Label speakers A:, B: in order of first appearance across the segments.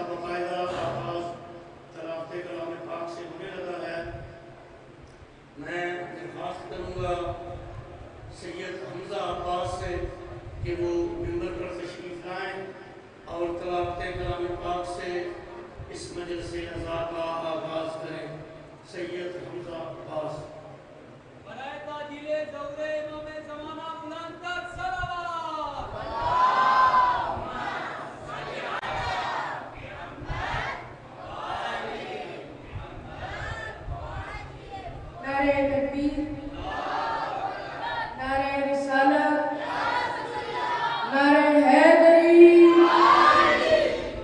A: باقاعدہ آغاز تلاوت کلام پاک سے ہونے لگا ہے، میں درخواست کروں گا سید حمزہ عباس سے کہ وہ ممبر پر تشریف لائیں اور تلاوت کلام پاک سے اس مجلس عزا کا آغاز کریں۔ سید حمزہ عباس۔
B: برائے تاجیل زور امام زمانہ بلند تر صلوات۔
C: نعرہ تکبیر، نعرہ رسالت، نعرہ حیدری،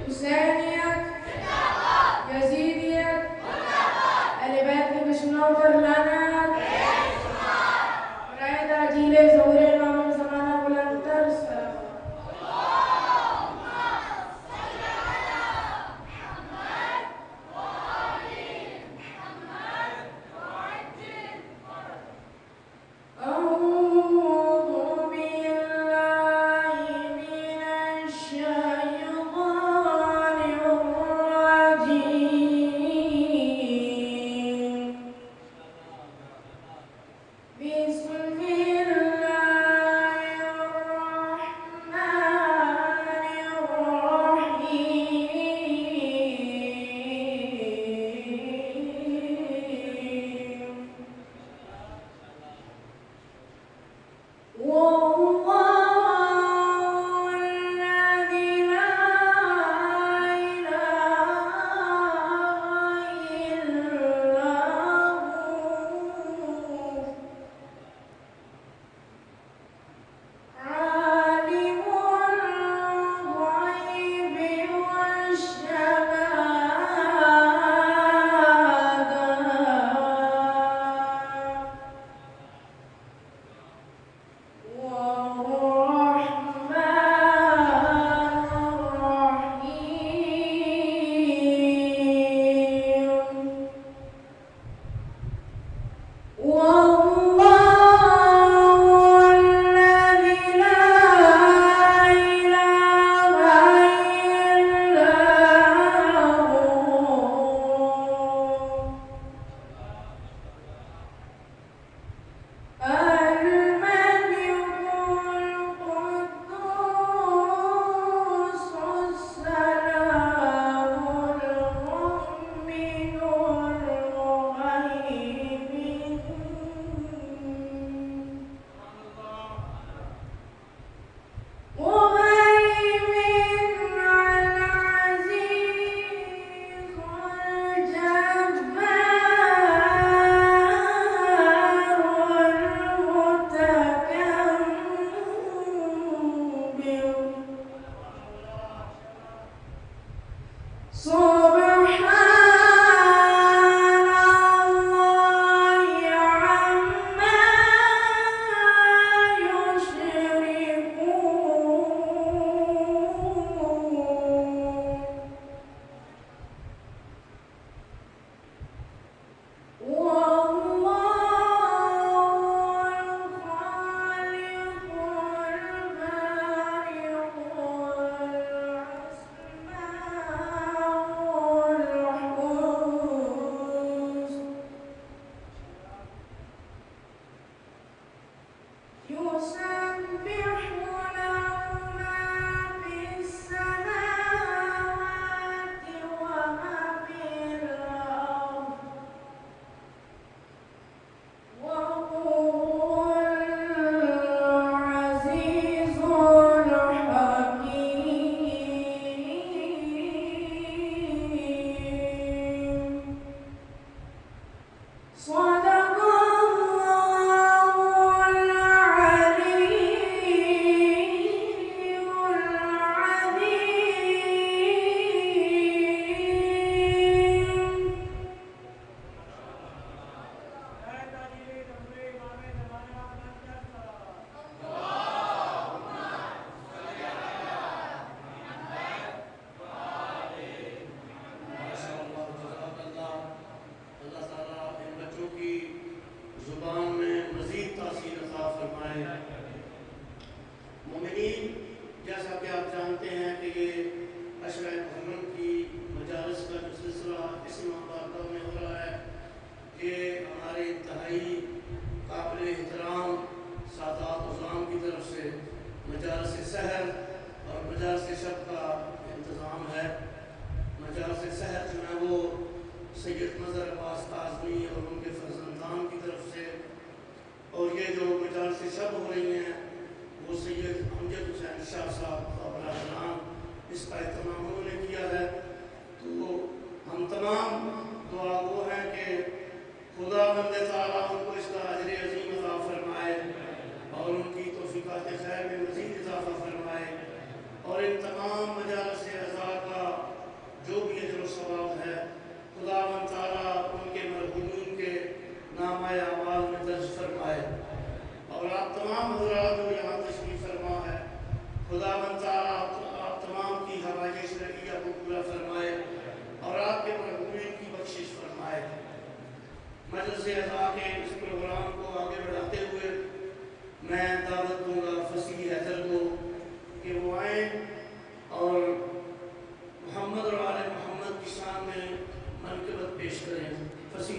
C: حسینیت، یزیدیت، اہل بیت کے دشمنوں پر لعنت، برائے تاجیل ظہور امام زمانہ بلند تر صلوات۔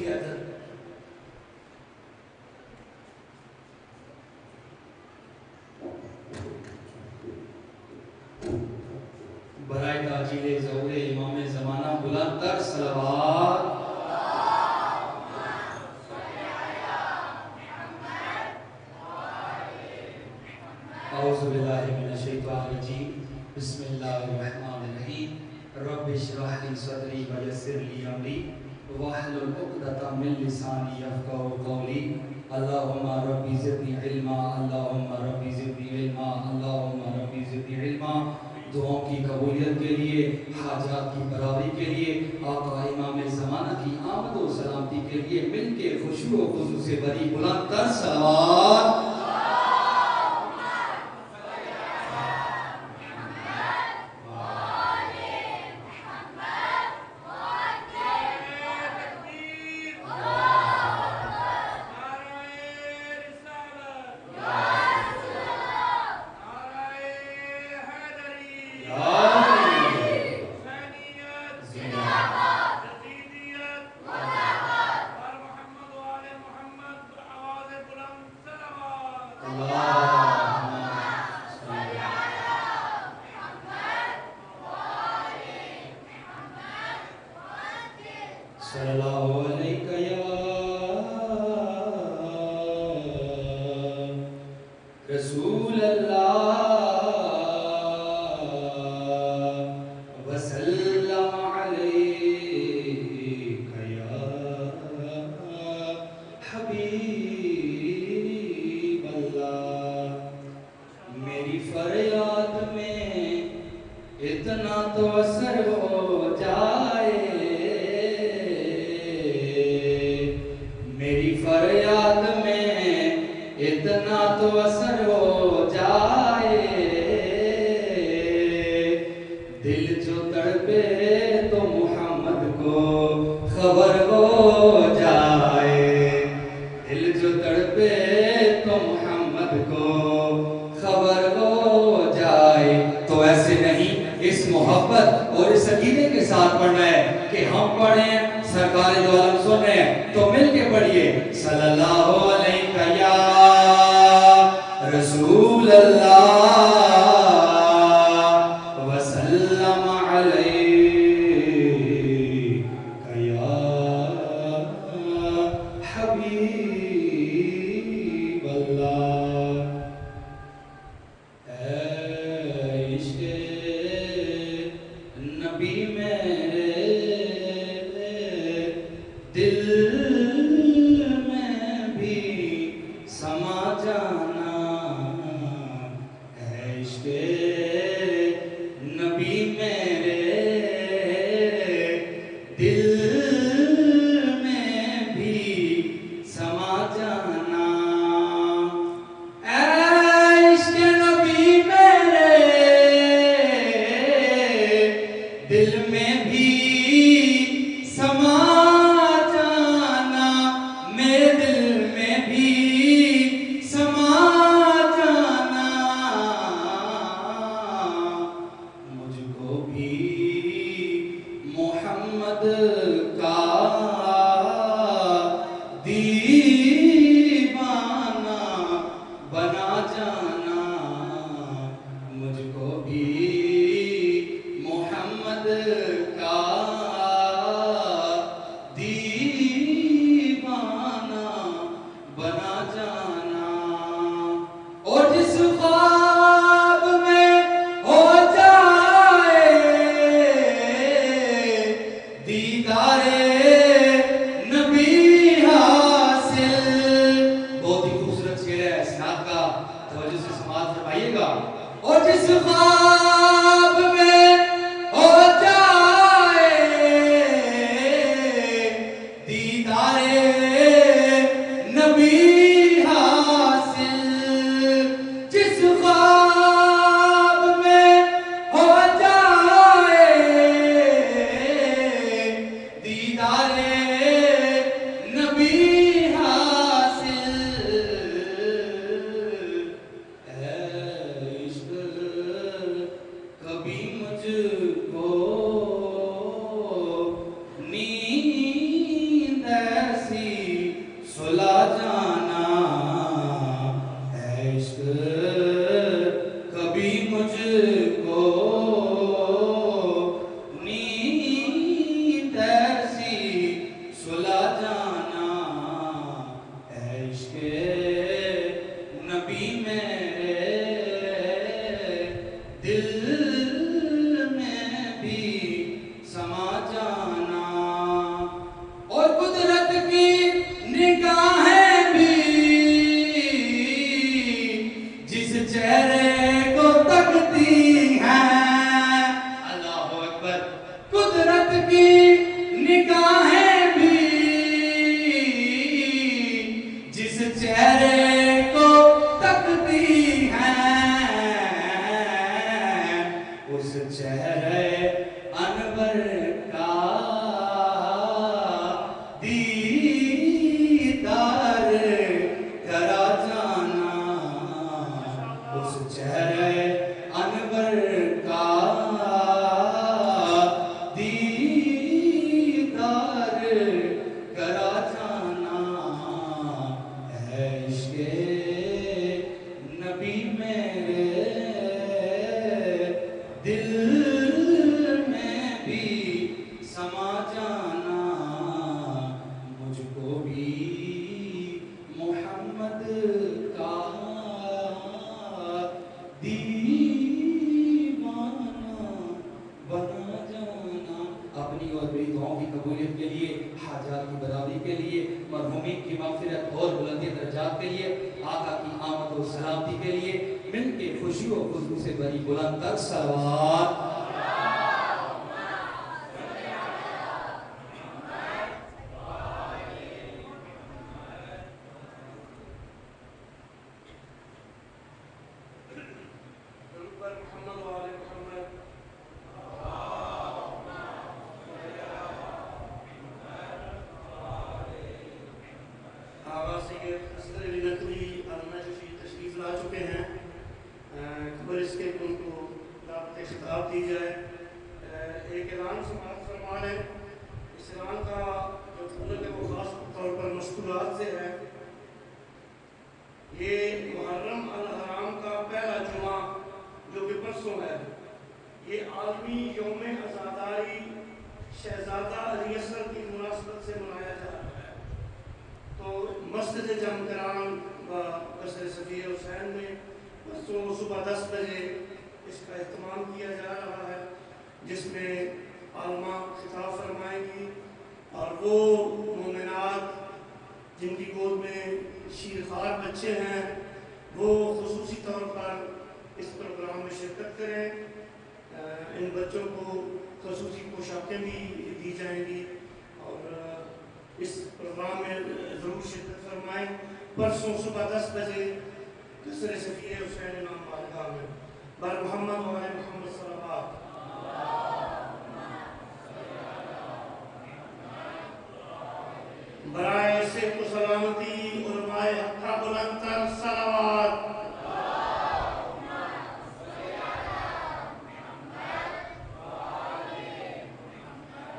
A: کی حیدر برائے تاجیل ظہور امام زمانہ بلند تر صلوات اعوذ باللہ من الشیطان الرجیم بسم اللہ الرحمن الرحیم رب اشرح لی صدری ویسر لی امری واحلل عقدۃ من لسانی یفقهوا قولی اللہم ربی زدنی علما اللہم ربی زدنی علما اللہم ربی زدنی علما دعاؤں کی قبولیت کے لیے حاجات کی برابری کے لیے آقا امام زمانہ کی آمد و سلامتی کے لیے مل کے خشوع و خضوع سے بری بلند تر صلوات صلی اللہ علیہ یا رسول اللہ وسلم علیہ یا حبیب اللہ میری فریاد میں اتنا تو اثر ہو جائے فریاد میں اتنا تو اثر ہو جائے دل جو تڑپے تو محمد کو خبر ہو جائے دل جو تڑپے تو محمد کو خبر ہو جائے تو ایسے نہیں اس محبت اور اس عقیدے کے ساتھ پڑھنا ہے کہ ہم پڑھیں سرکار دو عالم سنیں تو مل کے پڑھئے صلی اللہ علیہ یا رسول اللہ وسلم علیہ یا حبیب اللہ اے عشق نبی میرے دل میں بھی سما جانا ہے عشق نبی میرے دل میں بھی سما جانا اے عشق نبی میرے دل میں بھی سما اور جس خواب میں ہو جائے اکبر قدرت کی نگاہیں بھی جس چہرے کو تکتی ہیں اس چہرے انور کا دیدار کرا جانا اس چہرے انور کا دیدار کرا جانا ہے عشق نبی میرے دل میں بھی سما جانا مجھ کو بھی محمد کا دیوانہ بنا جانا. اپنی اور میری دعاؤں کی قبولیت کے لیے، حاجات کی برابری کے لیے، مرحومین کی مغفرت اور بلندی درجات کے لیے، آقا کی آمد و سلامتی کے لیے مل کے خوشی و خضو سے بڑی بلند تر صلوات. تشریف لا چکے ہیں. خبر اس کے ان کو دعوت خطاب دی جائے. ایک اعلان سماعت فرما لیں. اس اعلان کا جو خبر ہے وہ خاص طور پر مشکورات سے ہے. یہ محرم الحرام کا پہلا جمعہ جو کہ پرسوں ہے، یہ عالمی یوم عزاداری شہزادہ علی اصغر کی مناسبت سے منایا جا رہا ہے. تو مسجد جم کرام و قصر صفی حسین میں پرسوں صبح 10 بجے اس کا اہتمام کیا جا رہا ہے، جس میں عالمہ خطاب فرمائیں گی اور وہ مومنات جن کی گود میں شیرخوار بچے ہیں وہ خصوصی طور پر اس پروگرام میں شرکت کریں. ان بچوں کو خصوصی پوشاکیں بھی دی جائیں گی اور اس پروگرام میں ضرور شرکت فرمائیں. پرسوں صبح 10 بجے قصر صفی حسین امام بارگاہ میں. بر محمد و آل محمد صلوات. برائے صحت و سلامتی علماء حق کا بلند تر صلوات.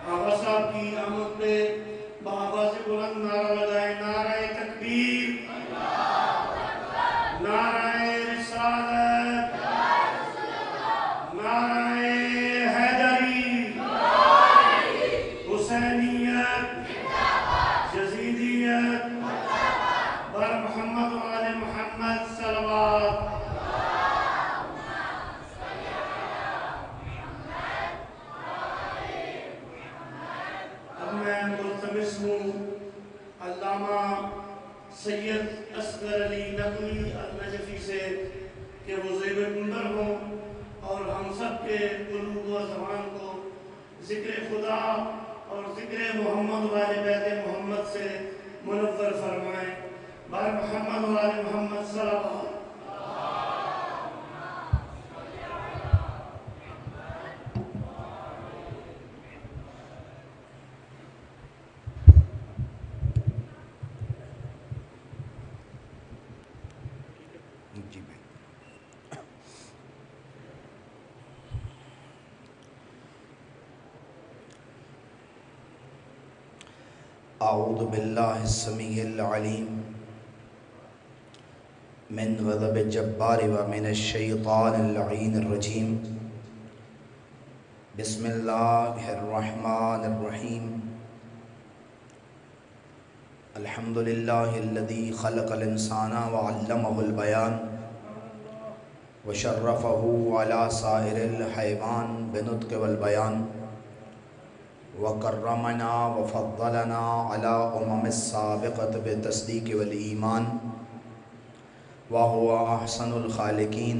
A: آقا صاحب کی آمد پہ بآواز بلند نعرہ لگائے. نعرہ تکبیر، نعرہ رسالت، نعرہ حیدری، حسینیت، یزیدیت، بر محمد و آل محمد صلوات. اب میں ملتمس ہوں علامہ سید اصغر علی نقوی النجفی سے کہ وہ زیب منبر ہوں اور ہم سب کے قلوب و زبان کو ذکر خدا اور ذکر محمد و آل بیت محمد سے منور فرمائیں. بر محمد و آل محمد صلوات.
D: اعوذ باللہ السمیع العلیم من غضب الجبار ومن الشیطان اللعین الرجیم. بسم اللہ الرحمن الرحیم. الحمدللہ الذی خلق الانسان وعلمہ البیان وشرفہ علی سائر الحیوان بنطق والبیان وکرمنا وفضلنا علی السابقۃ بالتصدیق والایمان وهو احسن الخالقین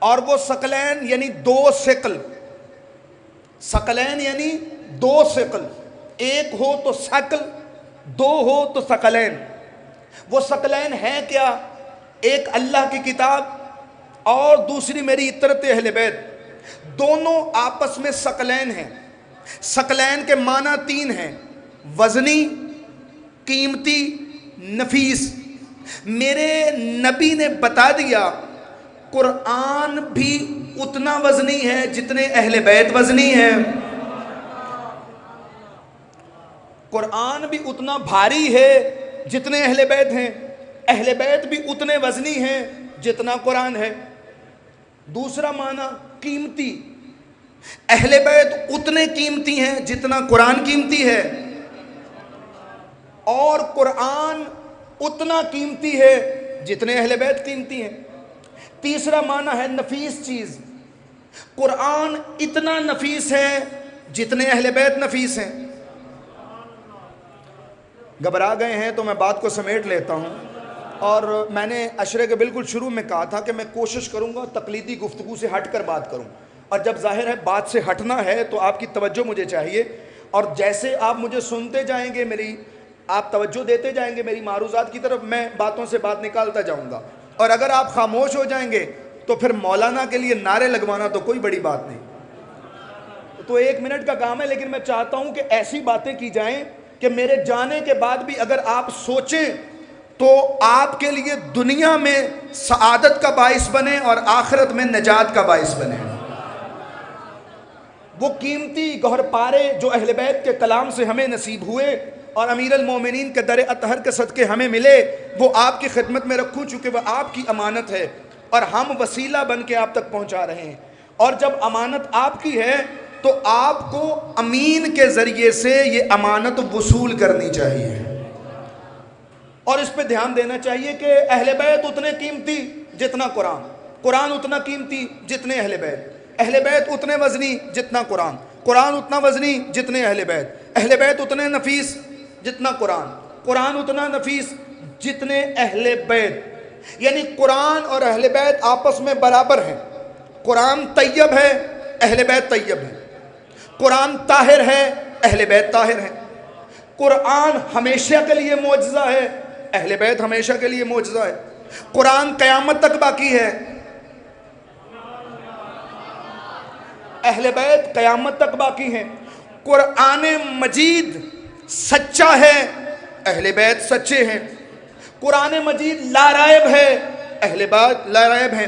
D: اور وہ ثقلین یعنی دو ثقل، ثقلین یعنی دو ثقل، ایک ہو تو ثقل، دو ہو تو ثقلین۔ وہ ثقلین ہیں کیا؟ ایک اللہ کی کتاب اور دوسری میری اطرت اہل بیت، دونوں آپس میں ثقلین ہیں۔ ثقلین کے معنی تین ہیں: وزنی، قیمتی، نفیس۔ میرے نبی نے بتا دیا قرآن بھی اتنا وزنی ہے جتنے اہل بیت وزنی ہیں، قرآن بھی اتنا بھاری ہے جتنے اہل بیت ہیں، اہل بیت بھی اتنے وزنی ہیں جتنا قرآن ہے۔ دوسرا معنی قیمتی، اہل بیت اتنے قیمتی ہیں جتنا قرآن قیمتی ہے، اور قرآن اتنا قیمتی ہے جتنے اہل بیت قیمتی ہیں۔ تیسرا معنی ہے نفیس چیز، قرآن اتنا نفیس ہے جتنے اہل بیت نفیس ہیں۔ گھبرا گئے ہیں تو میں بات کو سمیٹ لیتا ہوں، اور میں نے عشرے کے بالکل شروع میں کہا تھا کہ میں کوشش کروں گا تقلیدی گفتگو سے ہٹ کر بات کروں، اور جب ظاہر ہے بات سے ہٹنا ہے تو آپ کی توجہ مجھے چاہیے، اور جیسے آپ مجھے سنتے جائیں گے، آپ توجہ دیتے جائیں گے میری معروضات کی طرف، میں باتوں سے بات نکالتا جاؤں گا، اور اگر آپ خاموش ہو جائیں گے تو پھر مولانا کے لیے نعرے لگوانا تو کوئی بڑی بات نہیں، تو 1 منٹ کا کام ہے، لیکن میں چاہتا ہوں کہ ایسی باتیں کی جائیں کہ میرے جانے کے بعد بھی اگر آپ سوچیں تو آپ کے لیے دنیا میں سعادت کا باعث بنے اور آخرت میں نجات کا باعث بنے۔ وہ قیمتی گوہر پارے جو اہل بیت کے کلام سے ہمیں نصیب ہوئے اور امیر المومنین کے در اطہر کے صدقے ہمیں ملے، وہ آپ کی خدمت میں رکھوں، چونکہ وہ آپ کی امانت ہے اور ہم وسیلہ بن کے آپ تک پہنچا رہے ہیں، اور جب امانت آپ کی ہے تو آپ کو امین کے ذریعے سے یہ امانت وصول کرنی چاہیے، اور اس پہ دھیان دینا چاہیے کہ اہل بیت اتنے قیمتی جتنا قرآن، قرآن اتنا قیمتی جتنے اہل بیت، اہل بیت اتنے وزنی جتنا قرآن، قرآن اتنا وزنی جتنے اہل بیت، اہل بیت اتنے نفیس جتنا قرآن، قرآن اتنا نفیس جتنے اہل بیت، یعنی قرآن اور اہل بیت آپس میں برابر ہیں۔ قرآن طیب ہے، اہل بیت طیب ہے، قرآن طاہر ہے، اہل بیت طاہر ہے، قرآن ہمیشہ کے لیے معجزہ ہے، اہل بیت ہمیشہ کے لیے معجزہ ہے، قرآن قیامت تک باقی ہے، اہل بیت قیامت تک باقی ہیں، قرآن مجید سچا ہے، اہل بیت سچے ہیں، قرآن مجید لا ریب ہے، اہل بیت لا ریب ہیں،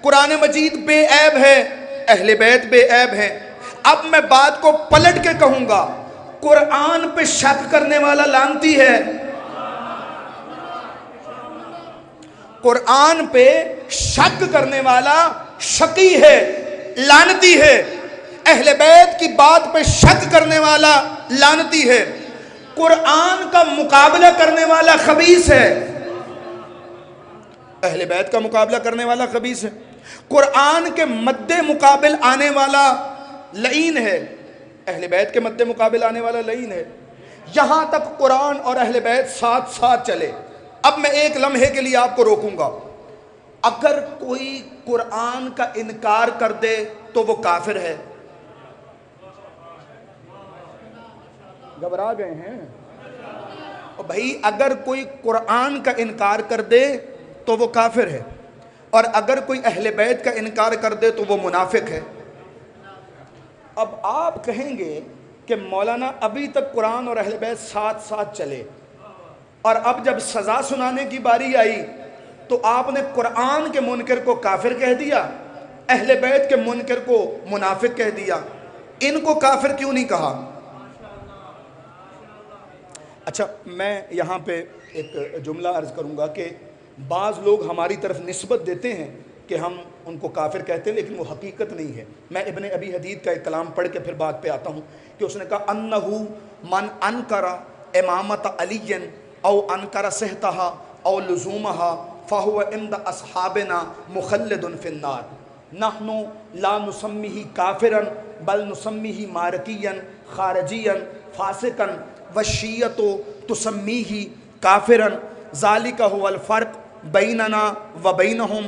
D: قرآن مجید بے عیب ہے، اہل بیت بے عیب ہیں۔ اب میں بات کو پلٹ کے کہوں گا، قرآن پہ شک کرنے والا لعنتی ہے، قرآن پہ شک کرنے والا شقی ہے، لعنتی ہے، اہل بیت کی بات پہ شک کرنے والا لعنتی ہے، قرآن کا مقابلہ کرنے والا خبیث ہے، اہل بیت کا مقابلہ کرنے والا خبیث ہے، قرآن کے مد مقابل آنے والا لعین ہے، اہل بیت کے مد مقابل آنے والا لعین ہے۔ یہاں تک قرآن اور اہل بیت ساتھ ساتھ چلے۔ اب میں ایک لمحے کے لیے آپ کو روکوں گا، اگر کوئی قرآن کا انکار کر دے تو وہ کافر ہے۔ گھبرا گئے ہیں بھائی؟ اگر کوئی قرآن کا انکار کر دے تو وہ کافر ہے، اور اگر کوئی اہل بیت کا انکار کر دے تو وہ منافق ہے۔ اب آپ کہیں گے کہ مولانا ابھی تک قرآن اور اہل بیت ساتھ ساتھ چلے، اور اب جب سزا سنانے کی باری آئی تو آپ نے قرآن کے منکر کو کافر کہہ دیا، اہل بیت کے منکر کو منافق کہہ دیا، ان کو کافر کیوں نہیں کہا؟ اچھا، میں یہاں پہ ایک جملہ عرض کروں گا کہ بعض لوگ ہماری طرف نسبت دیتے ہیں کہ ہم ان کو کافر کہتے ہیں، لیکن وہ حقیقت نہیں ہے۔ میں ابن ابی حدید کا ایک کلام پڑھ کے پھر بات پہ آتا ہوں کہ اس نے کہا انہو من انکر امامت علی او انکر صحتہا او لزومہا فہو عند اصحابنا مخلد فی النار نحن لا نسمیہ کافرا بل نسمیہ مارکیا خارجیا فاسقا والشیعۃ تسمیہ کافرا ذالک هو الفرق بیننا و بینہم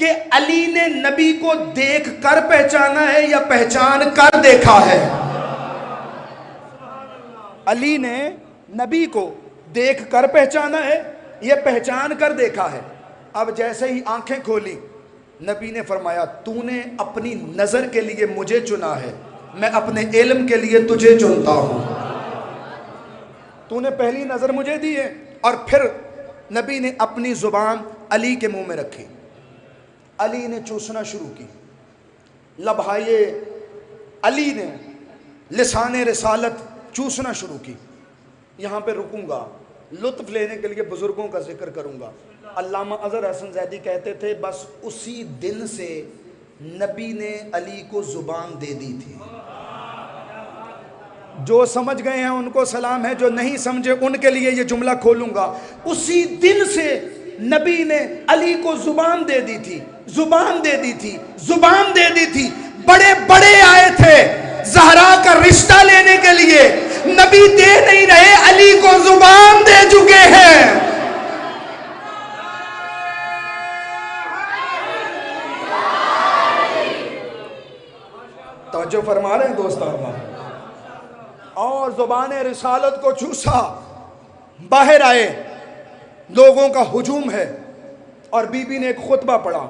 D: کہ علی نے نبی کو دیکھ کر پہچانا ہے یا پہچان کر دیکھا ہے؟ علی نے نبی کو دیکھ کر پہچانا ہے یا پہچان کر دیکھا ہے؟ اب جیسے ہی آنکھیں کھولی نبی نے فرمایا تو نے اپنی نظر کے لیے مجھے چنا ہے، میں اپنے علم کے لیے تجھے چنتا ہوں۔ تو نے پہلی نظر مجھے دی ہے۔ اور پھر نبی نے اپنی زبان علی کے منہ میں رکھی، علی نے چوسنا شروع کی، لبھائے علی نے لسان رسالت چوسنا شروع کی۔ یہاں پہ رکوں گا، لطف لینے کے لیے بزرگوں کا ذکر کروں گا۔ علامہ اظہر حسن زیدی کہتے تھے بس اسی دن سے نبی نے علی کو زبان دے دی تھی۔ جو سمجھ گئے ہیں ان کو سلام ہے، جو نہیں سمجھے ان کے لیے یہ جملہ کھولوں گا۔ اسی دن سے نبی نے علی کو زبان دے دی تھی، زبان دے دی تھی، زبان دے دی تھی۔ بڑے بڑے آئے تھے زہرا کا رشتہ لینے کے لیے، نبی دے نہیں رہے، علی کو زبان دے چکے ہیں۔ توجہ فرما رہے ہیں دوستان؟ اور زبان رسالت کو چوسا، باہر آئے، لوگوں کا ہجوم ہے، اور بی بی نے ایک خطبہ پڑھا۔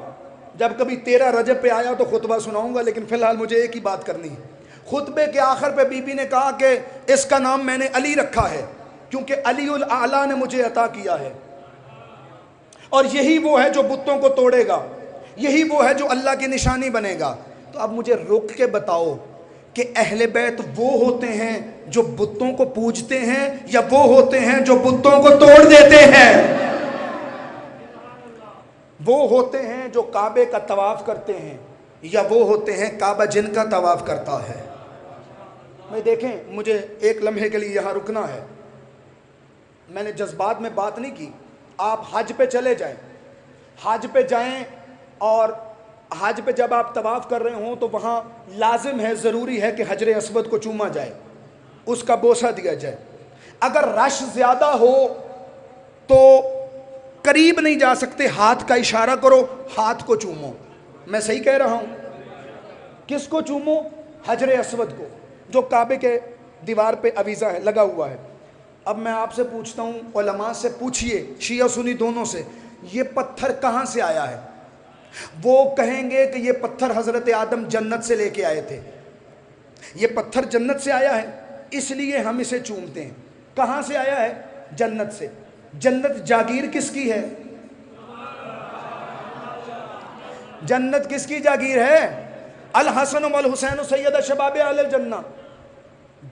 D: جب کبھی 13 رجب پہ آیا تو خطبہ سناؤں گا، لیکن فی الحال مجھے ایک ہی بات کرنی ہے۔ خطبے کے آخر پہ بی بی نے کہا کہ اس کا نام میں نے علی رکھا ہے کیونکہ علی الاعلیٰ نے مجھے عطا کیا ہے، اور یہی وہ ہے جو بتوں کو توڑے گا، یہی وہ ہے جو اللہ کی نشانی بنے گا۔ تو اب مجھے رک کے بتاؤ کہ اہل بیت وہ ہوتے ہیں جو بتوں کو پوجتے ہیں یا وہ ہوتے ہیں جو بتوں کو توڑ دیتے ہیں؟ وہ ہوتے ہیں جو کعبے کا طواف کرتے ہیں یا وہ ہوتے ہیں کعبہ جن کا طواف کرتا ہے؟ میں دیکھیں، مجھے ایک لمحے کے لیے یہاں رکنا ہے۔ میں نے جذبات میں بات نہیں کی۔ آپ حج پہ چلے جائیں، حج پہ جائیں، اور حج پہ جب آپ طواف کر رہے ہوں تو وہاں لازم ہے، ضروری ہے کہ حجر اسود کو چوما جائے، اس کا بوسہ دیا جائے۔ اگر رش زیادہ ہو تو قریب نہیں جا سکتے، ہاتھ کا اشارہ کرو، ہاتھ کو چومو۔ میں صحیح کہہ رہا ہوں؟ کس کو چومو؟ حجر اسود کو، جو کعبے کے دیوار پہ عویزہ ہے، لگا ہوا ہے۔ اب میں آپ سے پوچھتا ہوں، علماء سے پوچھئے، شیعہ سنی دونوں سے، یہ پتھر کہاں سے آیا ہے؟ وہ کہیں گے کہ یہ پتھر حضرت آدم جنت سے لے کے آئے تھے، یہ پتھر جنت سے آیا ہے اس لیے ہم اسے چومتے ہیں۔ کہاں سے آیا ہے؟ جنت سے۔ جنت جاگیر کس کی ہے؟ جنت کس کی جاگیر ہے؟ الحسن والحسین سید شباب اہل الجنہ۔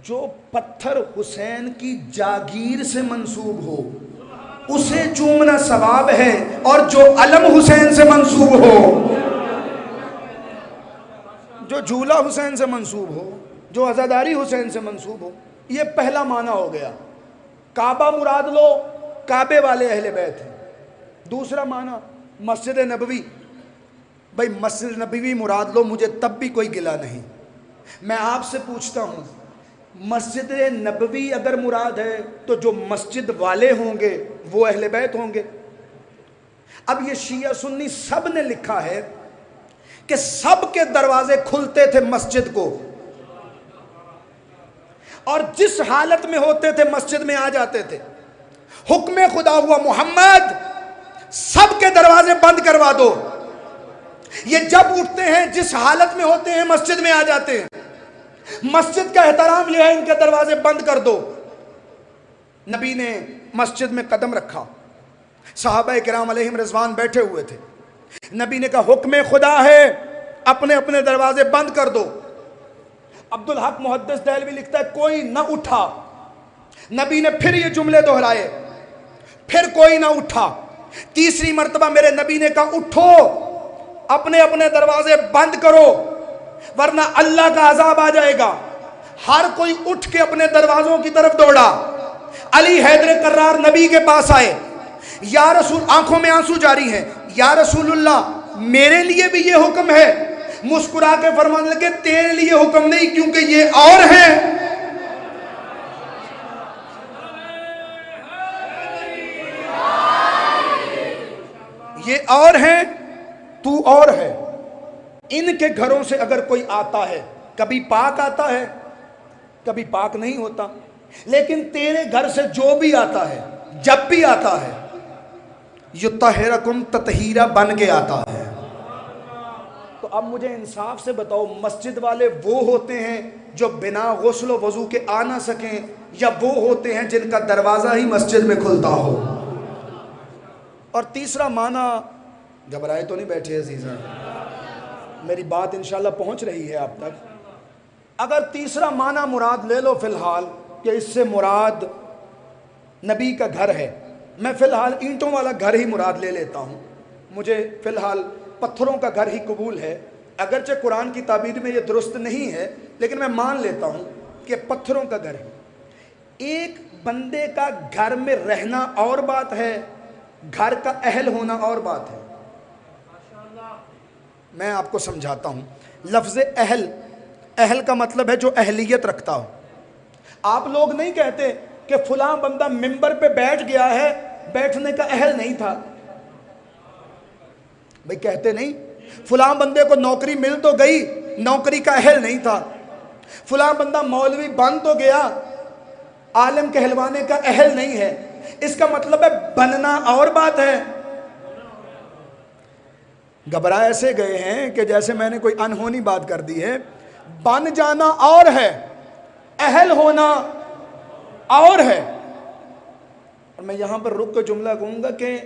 D: جو پتھر حسین کی جاگیر سے منسوب ہو اسے چومنا ثواب ہے، اور جو علم حسین سے منسوب ہو، جو جھولا حسین سے منسوب ہو، جو عزاداری حسین سے منسوب ہو، یہ پہلا معنی ہو گیا۔ کعبہ مراد لو، کعبے والے اہل بیت ہیں۔ دوسرا معنی مسجد نبوی، بھائی مسجد نبوی مراد لو، مجھے تب بھی کوئی گلہ نہیں۔ میں آپ سے پوچھتا ہوں، مسجد نبوی اگر مراد ہے تو جو مسجد والے ہوں گے وہ اہل بیت ہوں گے۔ اب یہ شیعہ سنی سب نے لکھا ہے کہ سب کے دروازے کھلتے تھے مسجد کو، اور جس حالت میں ہوتے تھے مسجد میں آ جاتے تھے۔ حکم خدا ہوا محمد سب کے دروازے بند کروا دو۔ یہ جب اٹھتے ہیں جس حالت میں ہوتے ہیں مسجد میں آ جاتے ہیں۔ مسجد کا احترام یہ ہے، ان کے دروازے بند کر دو۔ نبی نے مسجد میں قدم رکھا، صحابہ کرام علیہم رضوان بیٹھے ہوئے تھے۔ نبی نے کہا حکم خدا ہے، اپنے اپنے دروازے بند کر دو۔ عبدالحق محدث دہلوی لکھتا ہے کوئی نہ اٹھا۔ نبی نے پھر یہ جملے دہرائے، پھر کوئی نہ اٹھا۔ تیسری مرتبہ میرے نبی نے کہا اٹھو، اپنے اپنے دروازے بند کرو، ورنہ اللہ کا عذاب آ جائے گا۔ ہر کوئی اٹھ کے اپنے دروازوں کی طرف دوڑا۔ علی حیدر کرار نبی کے پاس آئے، یا رسول، آنکھوں میں آنسو جاری ہیں، یا رسول اللہ میرے لیے بھی یہ حکم ہے؟ مسکرا کے فرمانے لگے تیرے لیے حکم نہیں، کیونکہ یہ اور ہیں۔ یہ اور ہیں، تو اور ہے. ان کے گھروں سے اگر کوئی آتا ہے کبھی پاک آتا ہے کبھی پاک نہیں ہوتا, لیکن تیرے گھر سے جو بھی آتا ہے جب بھی آتا ہے یطہرکم تطہیرا بن کے آتا ہے. تو اب مجھے انصاف سے بتاؤ, مسجد والے وہ ہوتے ہیں جو بنا غسل و وضو کے آ نہ سکیں, یا وہ ہوتے ہیں جن کا دروازہ ہی مسجد میں کھلتا ہو؟ اور تیسرا معنی, گھبرائے تو نہیں بیٹھے عزیزاں, میری بات انشاءاللہ پہنچ رہی ہے آپ تک. اگر تیسرا معنی مراد لے لو فی الحال کہ اس سے مراد نبی کا گھر ہے, میں فی الحال اینٹوں والا گھر ہی مراد لے لیتا ہوں. مجھے فی الحال پتھروں کا گھر ہی قبول ہے, اگرچہ قرآن کی تعبیر میں یہ درست نہیں ہے, لیکن میں مان لیتا ہوں کہ پتھروں کا گھر ہے. ایک بندے کا گھر میں رہنا اور بات ہے, گھر کا اہل ہونا اور بات ہے. میں آپ کو سمجھاتا ہوں. لفظ اہل, اہل کا مطلب ہے جو اہلیت رکھتا ہو. آپ لوگ نہیں کہتے کہ فلاں بندہ ممبر پہ بیٹھ گیا ہے, بیٹھنے کا اہل نہیں تھا. بھئی کہتے نہیں, فلاں بندے کو نوکری مل تو گئی, نوکری کا اہل نہیں تھا. فلاں بندہ مولوی بن تو گیا, عالم کہلوانے کا اہل نہیں ہے. اس کا مطلب ہے بننا اور بات ہے. گھبرا ایسے گئے ہیں کہ جیسے میں نے کوئی انہونی بات کر دی ہے. بن جانا اور ہے, اہل ہونا اور ہے. اور میں یہاں پر رک کے جملہ کہوں گا کہ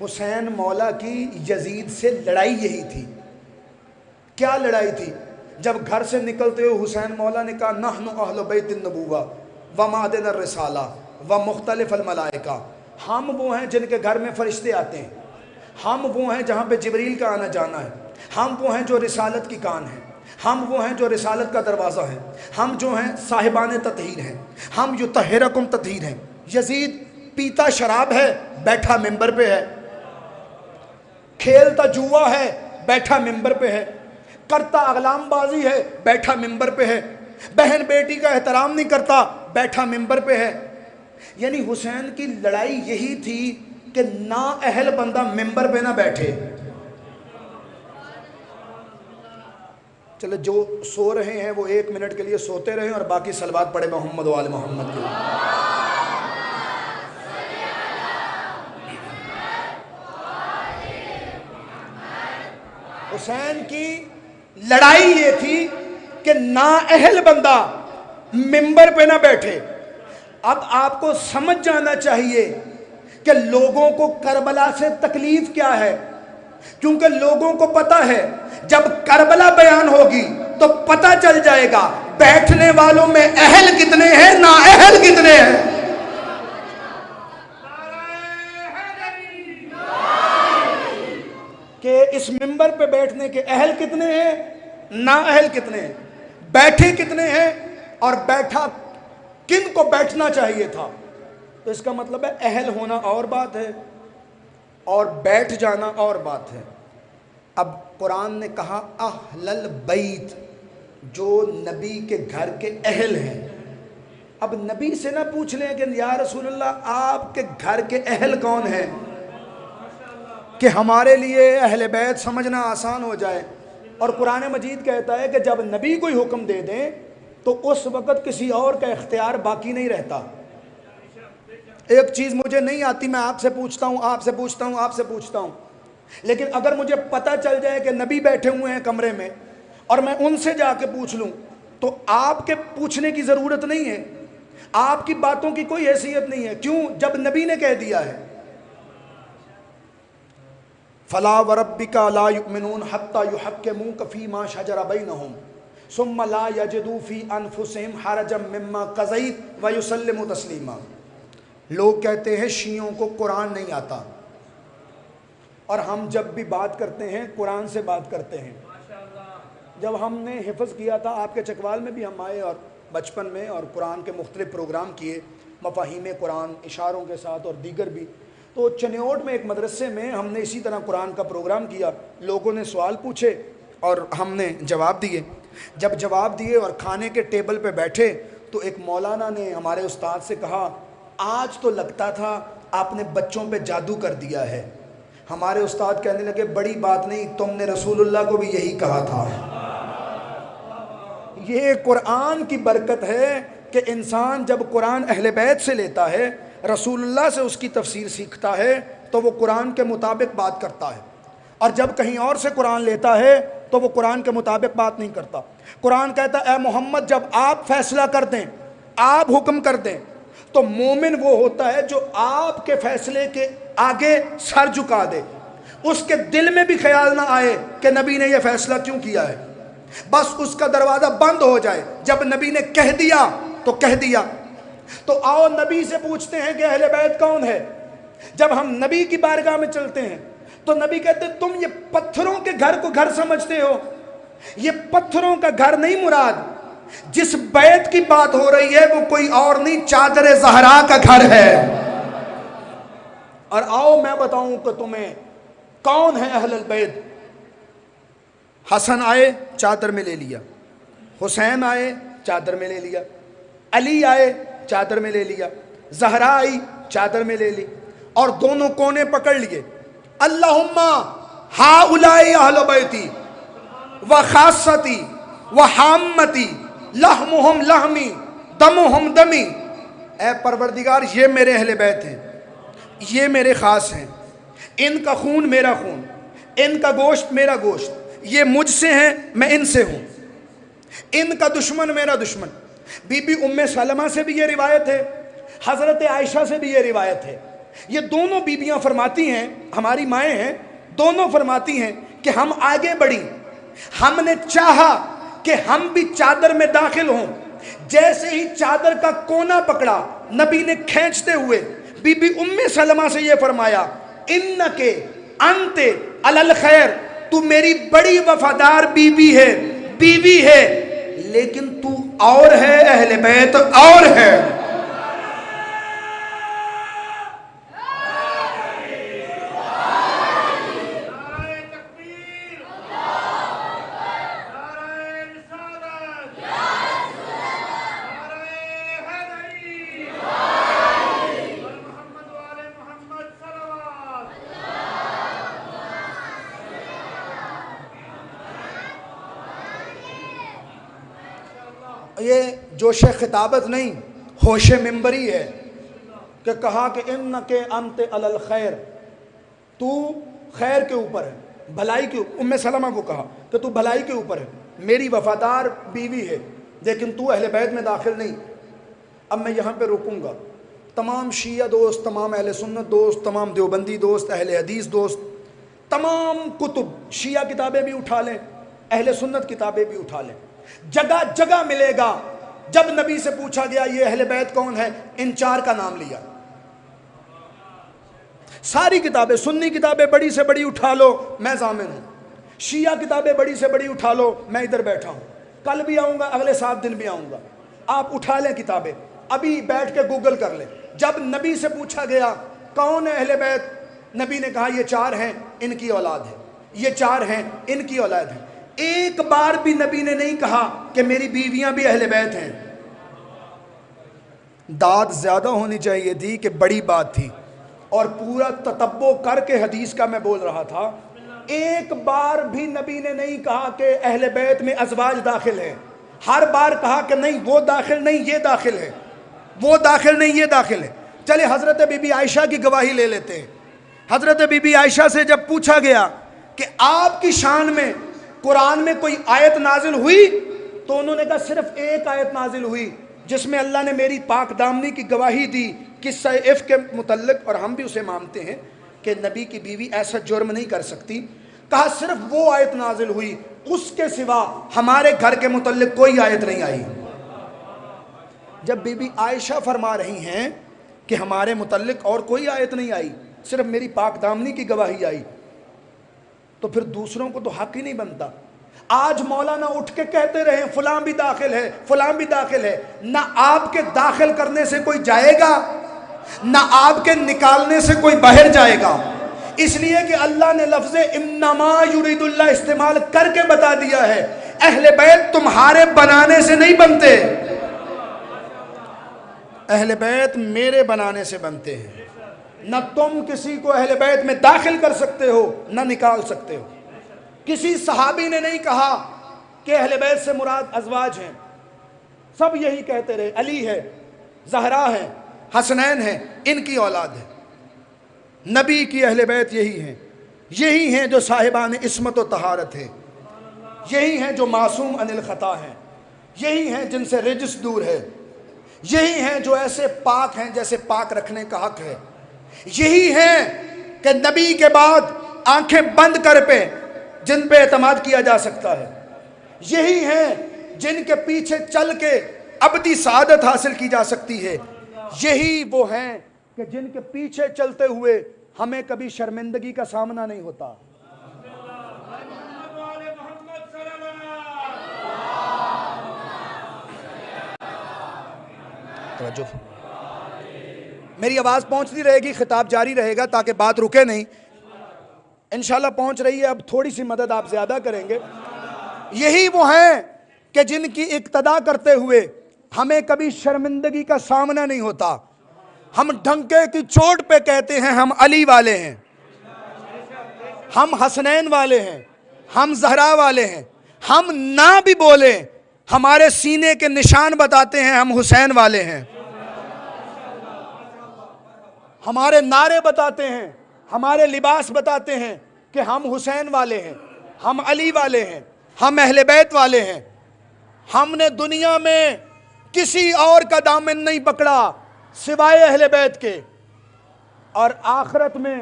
D: حسین مولا کی یزید سے لڑائی یہی تھی. کیا لڑائی تھی؟ جب گھر سے نکلتے ہوئے حسین مولا نے کہا نحن اہل بیت النبوہ ومعدن الرسالہ ومختلف الملائکہ, ہم وہ ہیں جن کے گھر میں فرشتے آتے ہیں, ہم وہ ہیں جہاں پہ جبریل کا آنا جانا ہے, ہم وہ ہیں جو رسالت کی کان ہیں, ہم وہ ہیں جو رسالت کا دروازہ ہیں, ہم جو ہیں صاحبان تطہیر ہیں, ہم یطہرکم تطہیر ہیں. یزید پیتا شراب ہے, بیٹھا ممبر پہ ہے. کھیلتا جوا ہے, بیٹھا ممبر پہ ہے. کرتا اغلام بازی ہے, بیٹھا ممبر پہ ہے. بہن بیٹی کا احترام نہیں کرتا, بیٹھا ممبر پہ ہے. یعنی حسین کی لڑائی یہی تھی کہ نا اہل بندہ ممبر پہ نہ بیٹھے. چلے جو سو رہے ہیں وہ 1 منٹ کے لیے سوتے رہیں, اور باقی صلوات پڑھے محمد و آل محمد کے لیے. حسین کی لڑائی یہ تھی کہ نا اہل بندہ ممبر پہ نہ بیٹھے. اب آپ کو سمجھ جانا چاہیے کہ لوگوں کو کربلا سے تکلیف کیا ہے, کیونکہ لوگوں کو پتہ ہے جب کربلا بیان ہوگی تو پتہ چل جائے گا بیٹھنے والوں میں اہل کتنے ہیں, نا اہل کتنے ہیں. کہ اس ممبر پہ بیٹھنے کے اہل کتنے ہیں, نا اہل کتنے ہیں, بیٹھے کتنے ہیں, اور بیٹھا کن کو بیٹھنا چاہیے تھا. تو اس کا مطلب ہے اہل ہونا اور بات ہے اور بیٹھ جانا اور بات ہے. اب قرآن نے کہا اہل البیت, جو نبی کے گھر کے اہل ہیں. اب نبی سے نہ پوچھ لیں کہ یا رسول اللہ آپ کے گھر کے اہل کون ہیں, کہ ہمارے لیے اہل بیت سمجھنا آسان ہو جائے. اور قرآن مجید کہتا ہے کہ جب نبی کوئی حکم دے دیں تو اس وقت کسی اور کا اختیار باقی نہیں رہتا. ایک چیز مجھے نہیں آتی, میں آپ سے پوچھتا ہوں, آپ سے پوچھتا ہوں, آپ سے پوچھتا ہوں, لیکن اگر مجھے پتہ چل جائے کہ نبی بیٹھے ہوئے ہیں کمرے میں اور میں ان سے جا کے پوچھ لوں تو آپ کے پوچھنے کی ضرورت نہیں ہے, آپ کی باتوں کی کوئی حیثیت نہیں ہے. کیوں؟ جب نبی نے کہہ دیا ہے فَلَا وَرَبِّكَ لَا يُؤْمِنُونَ حَتَّى يُحَكِّمُوكَ فِي مَا شَجَرَ بَيْنَهُمْ ثُمَّ لَا يَجِدُوا فِي أَنفُسِهِمْ حَرَجًا مِّمَّا قَضَيْتَ وَيُسَلِّمُوا تَسْلِيمًا. لوگ کہتے ہیں شیعوں کو قرآن نہیں آتا, اور ہم جب بھی بات کرتے ہیں قرآن سے بات کرتے ہیں. جب ہم نے حفظ کیا تھا آپ کے چکوال میں بھی ہم آئے, اور بچپن میں, اور قرآن کے مختلف پروگرام کیے, مفاہیم قرآن اشاروں کے ساتھ اور دیگر بھی. تو چنیوٹ میں ایک مدرسے میں ہم نے اسی طرح قرآن کا پروگرام کیا. لوگوں نے سوال پوچھے اور ہم نے جواب دیے. جب جواب دیے اور کھانے کے ٹیبل پہ بیٹھے تو ایک مولانا نے ہمارے استاد سے کہا آج تو لگتا تھا آپ نے بچوں پہ جادو کر دیا ہے, ہمارے استاد کہنے لگے بڑی بات نہیں، تم نے رسول اللہ کو بھی یہی کہا تھا۔ یہ قرآن کی برکت ہے کہ انسان جب قرآن اہل بیت سے لیتا ہے، رسول اللہ سے اس کی تفسیر سیکھتا ہے، تو وہ قرآن کے مطابق بات کرتا ہے، اور جب کہیں اور سے قرآن لیتا ہے تو وہ قرآن کے مطابق بات نہیں کرتا۔ قرآن کہتا ہے اے محمد جب آپ فیصلہ کر دیں، آپ حکم کر دیں، تو مومن وہ ہوتا ہے جو آپ کے فیصلے کے آگے سر جھکا دے، اس کے دل میں بھی خیال نہ آئے کہ نبی نے یہ فیصلہ کیوں کیا ہے، بس اس کا دروازہ بند ہو جائے، جب نبی نے کہہ دیا تو کہہ دیا۔ تو آؤ نبی سے پوچھتے ہیں کہ اہل بیت کون ہے۔ جب ہم نبی کی بارگاہ میں چلتے ہیں تو نبی کہتے ہیں تم یہ پتھروں کے گھر کو گھر سمجھتے ہو، یہ پتھروں کا گھر نہیں مراد، جس بیت کی بات ہو رہی ہے وہ کوئی اور نہیں، چادر زہرا کا گھر ہے۔ اور آؤ میں بتاؤں کہ تمہیں کون ہے اہل البیت۔ حسن آئے چادر میں لے لیا، حسین آئے چادر میں لے لیا، علی آئے چادر میں لے لیا، زہرا آئی چادر میں لے لی، اور دونوں کونے پکڑ لیے، اللہم ہاؤلائی اہل بیتی وخاصتی وحامتی لحمہم لحمی دمہم دمی۔ اے پروردگار یہ میرے اہل بیت ہیں، یہ میرے خاص ہیں، ان کا خون میرا خون، ان کا گوشت میرا گوشت، یہ مجھ سے ہیں میں ان سے ہوں، ان کا دشمن میرا دشمن۔ بی بی ام سلمہ سے بھی یہ روایت ہے، حضرت عائشہ سے بھی یہ روایت ہے۔ یہ دونوں بیبیاں فرماتی ہیں، ہماری مائیں ہیں، دونوں فرماتی ہیں کہ ہم آگے بڑھی، ہم نے چاہا کہ ہم بھی چادر میں داخل ہوں، جیسے ہی چادر کا کونا پکڑا نبی نے کھینچتے ہوئے بی بی ام سلمہ سے یہ فرمایا انکے انت علی الخیر، تو میری بڑی وفادار بیوی ہے، لیکن تو اور ہے، اہل بیت اور ہے۔ یہ جوش خطابت نہیں، ہوش منبری ہے کہ کہا کہ انکے انت علی الخیر، تو خیر کے اوپر ہے، بھلائی کے اوپر۔ ام سلمہ کو کہا کہ تو بھلائی کے اوپر ہے، میری وفادار بیوی ہے، لیکن تو اہل بیت میں داخل نہیں۔ اب میں یہاں پہ رکوں گا، تمام شیعہ دوست، تمام اہل سنت دوست، تمام دیوبندی دوست، اہل حدیث دوست، تمام کتب، شیعہ کتابیں بھی اٹھا لیں، اہل سنت کتابیں بھی اٹھا لیں، جگہ جگہ ملے گا جب نبی سے پوچھا گیا یہ اہل بیت کون ہے، ان چار کا نام لیا۔ ساری کتابیں، سنی کتابیں بڑی سے بڑی اٹھا لو، میں ضامن ہوں، شیعہ کتابیں بڑی سے بڑی اٹھا لو، میں ادھر بیٹھا ہوں، کل بھی آؤں گا، اگلے 7 دن بھی آؤں گا، آپ اٹھا لیں کتابیں، ابھی بیٹھ کے گوگل کر لیں۔ جب نبی سے پوچھا گیا کون ہے اہل بیت، نبی نے کہا یہ 4 ہیں، ان کی اولاد ہے، یہ 4 ہیں، ان کی اولاد ہے۔ ایک بار بھی نبی نے نہیں کہا کہ میری بیویاں بھی اہل بیت ہیں۔ داد زیادہ ہونی چاہیے تھی کہ بڑی بات تھی، اور پورا تتبع کر کے حدیث کا میں بول رہا تھا۔ ایک بار بھی نبی نے نہیں کہا کہ اہل بیت میں ازواج داخل ہیں، ہر بار کہا کہ نہیں وہ داخل نہیں، یہ داخل ہے، وہ داخل نہیں، یہ داخل ہے۔ چلے حضرت بی بی عائشہ کی گواہی لے لیتے ہیں۔ حضرت بی بی عائشہ سے جب پوچھا گیا کہ آپ کی شان میں قرآن میں کوئی آیت نازل ہوئی، تو انہوں نے کہا صرف ایک آیت نازل ہوئی جس میں اللہ نے میری پاک دامنی کی گواہی دی قصہ عفق کے متعلق، اور ہم بھی اسے مانتے ہیں کہ نبی کی بیوی ایسا جرم نہیں کر سکتی۔ کہا صرف وہ آیت نازل ہوئی، اس کے سوا ہمارے گھر کے متعلق کوئی آیت نہیں آئی۔ جب بی بی عائشہ فرما رہی ہیں کہ ہمارے متعلق اور کوئی آیت نہیں آئی، صرف میری پاک دامنی کی گواہی آئی، تو پھر دوسروں کو تو حق ہی نہیں بنتا۔ آج مولانا اٹھ کے کہتے رہے فلاں بھی داخل ہے، فلاں بھی داخل ہے، نہ آپ کے داخل کرنے سے کوئی جائے گا، نہ آپ کے نکالنے سے کوئی باہر جائے گا، اس لیے کہ اللہ نے لفظ انما یرید اللہ استعمال کر کے بتا دیا ہے اہل بیت تمہارے بنانے سے نہیں بنتے، اہل بیت میرے بنانے سے بنتے ہیں۔ نہ تم کسی کو اہل بیت میں داخل کر سکتے ہو نہ نکال سکتے ہو۔ کسی صحابی نے نہیں کہا کہ اہل بیت سے مراد ازواج ہیں، سب یہی کہتے رہے، علی ہے، زہرا ہے، حسنین ہیں، ان کی اولاد ہے۔ نبی کی اہل بیت یہی ہیں، یہی ہیں جو صاحبان عصمت و طہارت ہیں، یہی ہیں جو معصوم عن الخطا ہیں، یہی ہیں جن سے رجس دور ہے، یہی ہیں جو ایسے پاک ہیں جیسے پاک رکھنے کا حق ہے، یہی ہیں کہ نبی کے بعد آنکھیں بند کر پہ جن پہ اعتماد کیا جا سکتا ہے، یہی ہیں جن کے پیچھے چل کے ابدی سعادت حاصل کی جا سکتی ہے، یہی وہ ہیں کہ جن کے پیچھے چلتے ہوئے ہمیں کبھی شرمندگی کا سامنا نہیں ہوتا۔ توجہ، میری آواز پہنچتی رہے گی، خطاب جاری رہے گا تاکہ بات رکے نہیں، انشاءاللہ پہنچ رہی ہے، اب تھوڑی سی مدد آپ زیادہ کریں گے۔ یہی وہ ہیں کہ جن کی اقتدا کرتے ہوئے ہمیں کبھی شرمندگی کا سامنا نہیں ہوتا۔ ہم ڈھنکے کی چوٹ پہ کہتے ہیں ہم علی والے ہیں، ہم حسنین والے ہیں، ہم زہرا والے ہیں، ہم نہ بھی بولیں ہمارے سینے کے نشان بتاتے ہیں ہم حسین والے ہیں، ہمارے نعرے بتاتے ہیں، ہمارے لباس بتاتے ہیں کہ ہم حسین والے ہیں، ہم علی والے ہیں، ہم اہل بیت والے ہیں۔ ہم نے دنیا میں کسی اور کا دامن نہیں پکڑا سوائے اہل بیت کے، اور آخرت میں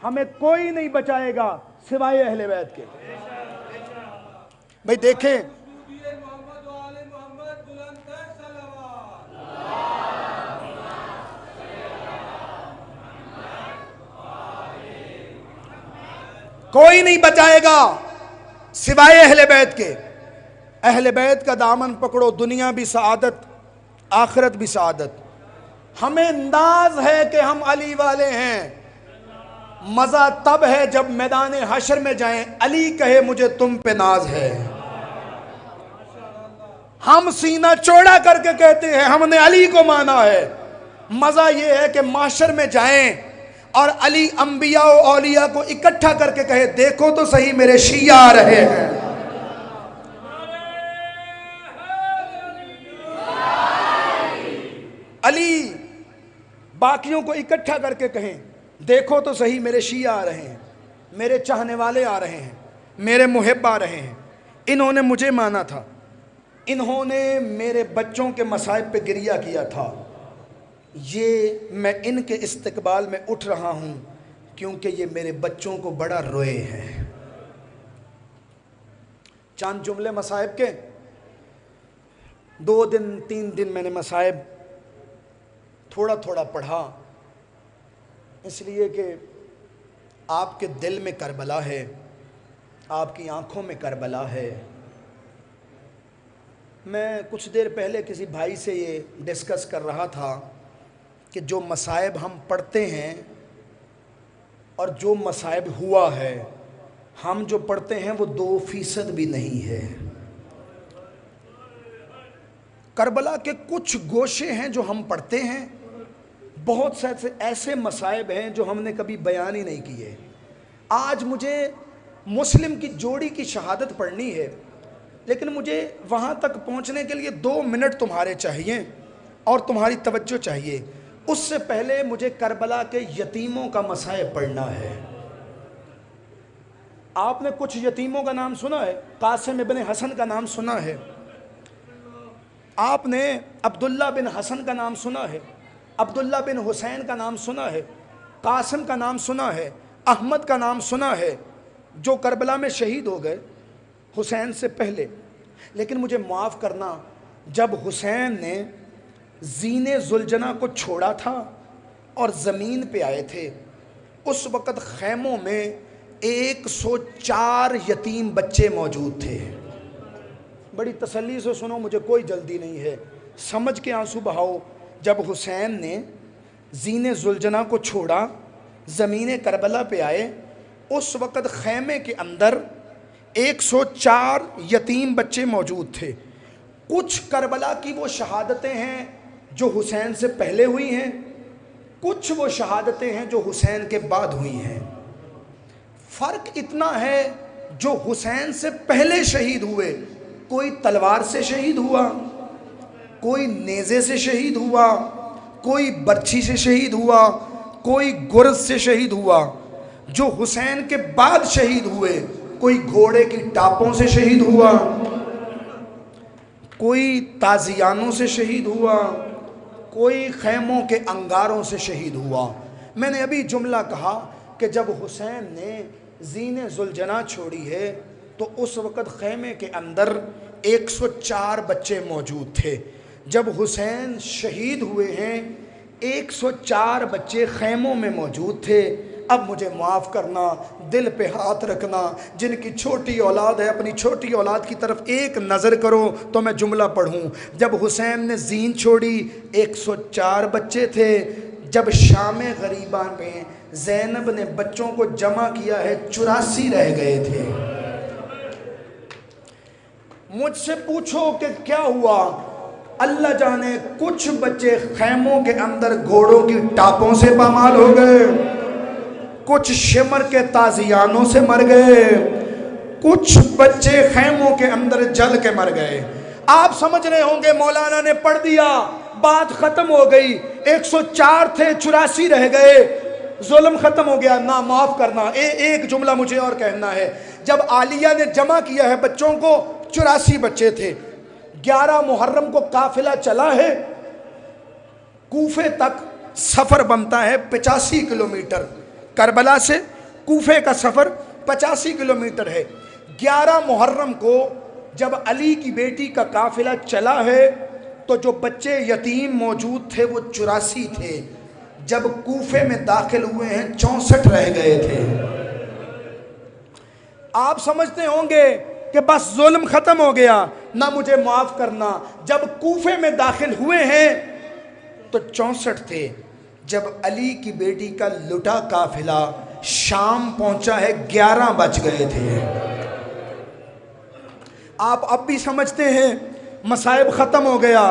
D: ہمیں کوئی نہیں بچائے گا سوائے اہل بیت کے۔ بھئی دیکھیں،
B: محمد و آل محمد بلند تر صلوات۔
D: کوئی نہیں بچائے گا سوائے اہل بیت کے۔ اہل بیت کا دامن پکڑو، دنیا بھی سعادت، آخرت بھی سعادت۔ ہمیں ناز ہے کہ ہم علی والے ہیں، مزہ تب ہے جب میدان حشر میں جائیں علی کہے مجھے تم پہ ناز ہے۔ ہم سینہ چوڑا کر کے کہتے ہیں ہم نے علی کو مانا ہے، مزہ یہ ہے کہ معاشر میں جائیں اور علی انبیاء و اولیاء کو اکٹھا کر کے کہے دیکھو تو صحیح میرے شیعہ آ رہے ہیں۔ علی باقیوں کو اکٹھا کر کے کہیں دیکھو تو صحیح میرے شیعہ آ رہے ہیں، میرے چاہنے والے آ رہے ہیں، میرے محب آ رہے ہیں، انہوں نے مجھے مانا تھا، انہوں نے میرے بچوں کے مصائب پہ گریہ کیا تھا، یہ میں ان کے استقبال میں اٹھ رہا ہوں کیونکہ یہ میرے بچوں کو بڑا روئے ہیں۔ چند جملے مصائب کے، 2 دن 3 دن میں نے مصائب تھوڑا تھوڑا پڑھا، اس لیے کہ آپ کے دل میں کربلا ہے، آپ کی آنکھوں میں کربلا ہے۔ میں کچھ دیر پہلے کسی بھائی سے یہ ڈسکس کر رہا تھا کہ جو مصائب ہم پڑھتے ہیں اور جو مصائب ہوا ہے، ہم جو پڑھتے ہیں وہ 2% بھی نہیں ہے۔ کربلا کے کچھ گوشے ہیں جو ہم پڑھتے ہیں، بہت سے ایسے مصائب ہیں جو ہم نے کبھی بیان ہی نہیں کیے۔ آج مجھے مسلم کی جوڑی کی شہادت پڑھنی ہے، لیکن مجھے وہاں تک پہنچنے کے لیے 2 منٹ تمہارے چاہیے اور تمہاری توجہ چاہیے۔ اس سے پہلے مجھے کربلا کے یتیموں کا مصائب پڑھنا ہے۔ آپ نے کچھ یتیموں کا نام سنا ہے، قاسم ابن حسن کا نام سنا ہے، آپ نے عبداللہ بن حسن کا نام سنا ہے، عبداللہ بن حسین کا نام سنا ہے، قاسم کا نام سنا ہے، احمد کا نام سنا ہے، جو کربلا میں شہید ہو گئے حسین سے پہلے۔ لیکن مجھے معاف کرنا، جب حسین نے زین ذوالجناح کو چھوڑا تھا اور زمین پہ آئے تھے، اس وقت خیموں میں 104 یتیم بچے موجود تھے۔ بڑی تسلی سے سنو، مجھے کوئی جلدی نہیں ہے، سمجھ کے آنسو بہاؤ۔ جب حسین نے زین ذوالجناح کو چھوڑا، زمین کربلا پہ آئے، اس وقت خیمے کے اندر 104 یتیم بچے موجود تھے۔ کچھ کربلا کی وہ شہادتیں ہیں جو حسین سے پہلے ہوئی ہیں، کچھ وہ شہادتیں ہیں جو حسین کے بعد ہوئی ہیں. فرق اتنا ہے جو حسین سے پہلے شہید ہوئے، کوئی تلوار سے شہید ہوا، کوئی نیزے سے شہید ہوا، کوئی برچھی سے شہید ہوا، کوئی گرز سے شہید ہوا. جو حسین کے بعد شہید ہوئے، کوئی گھوڑے کی ٹاپوں سے شہید ہوا، کوئی تازیانوں سے شہید ہوا، کوئی خیموں کے انگاروں سے شہید ہوا. میں نے ابھی جملہ کہا کہ جب حسین نے زین ذوالجناح چھوڑی ہے تو اس وقت خیمے کے اندر 104 بچے موجود تھے. جب حسین شہید ہوئے ہیں 104 بچے خیموں میں موجود تھے. اب مجھے معاف کرنا، دل پہ ہاتھ رکھنا، جن کی چھوٹی اولاد ہے اپنی چھوٹی اولاد کی طرف ایک نظر کرو تو میں جملہ پڑھوں. جب حسین نے زین چھوڑی 104 بچے تھے. جب شام غریبہ میں زینب نے بچوں کو جمع کیا ہے 84 رہ گئے تھے. مجھ سے پوچھو کہ کیا ہوا؟ اللہ جانے کچھ بچے خیموں کے اندر گھوڑوں کی ٹاپوں سے پامال ہو گئے، کچھ شمر کے تازیانوں سے مر گئے، کچھ بچے خیموں کے اندر جل کے مر گئے. آپ سمجھ رہے ہوں گے مولانا نے پڑھ دیا، بات ختم ہو گئی. 104 تھے 84 رہ گئے، ظلم ختم ہو گیا. نا معاف کرنا، ایک جملہ مجھے اور کہنا ہے. جب عالیہ نے جمع کیا ہے بچوں کو 84 بچے تھے. 11 محرم کو قافلہ چلا ہے، کوفے تک سفر بنتا ہے 85 کلومیٹر. کربلا سے کوفے کا سفر 85 کلومیٹر ہے. 11 محرم کو جب علی کی بیٹی کا قافلہ چلا ہے تو جو بچے یتیم موجود تھے وہ 84 تھے. جب کوفے میں داخل ہوئے ہیں 64 رہ گئے تھے. آپ سمجھتے ہوں گے کہ بس ظلم ختم ہو گیا، نہ مجھے معاف کرنا. جب کوفے میں داخل ہوئے ہیں تو 64 تھے. جب علی کی بیٹی کا لٹا قافلہ شام پہنچا ہے 11 بج گئے تھے. آپ اب بھی سمجھتے ہیں مصائب ختم ہو گیا،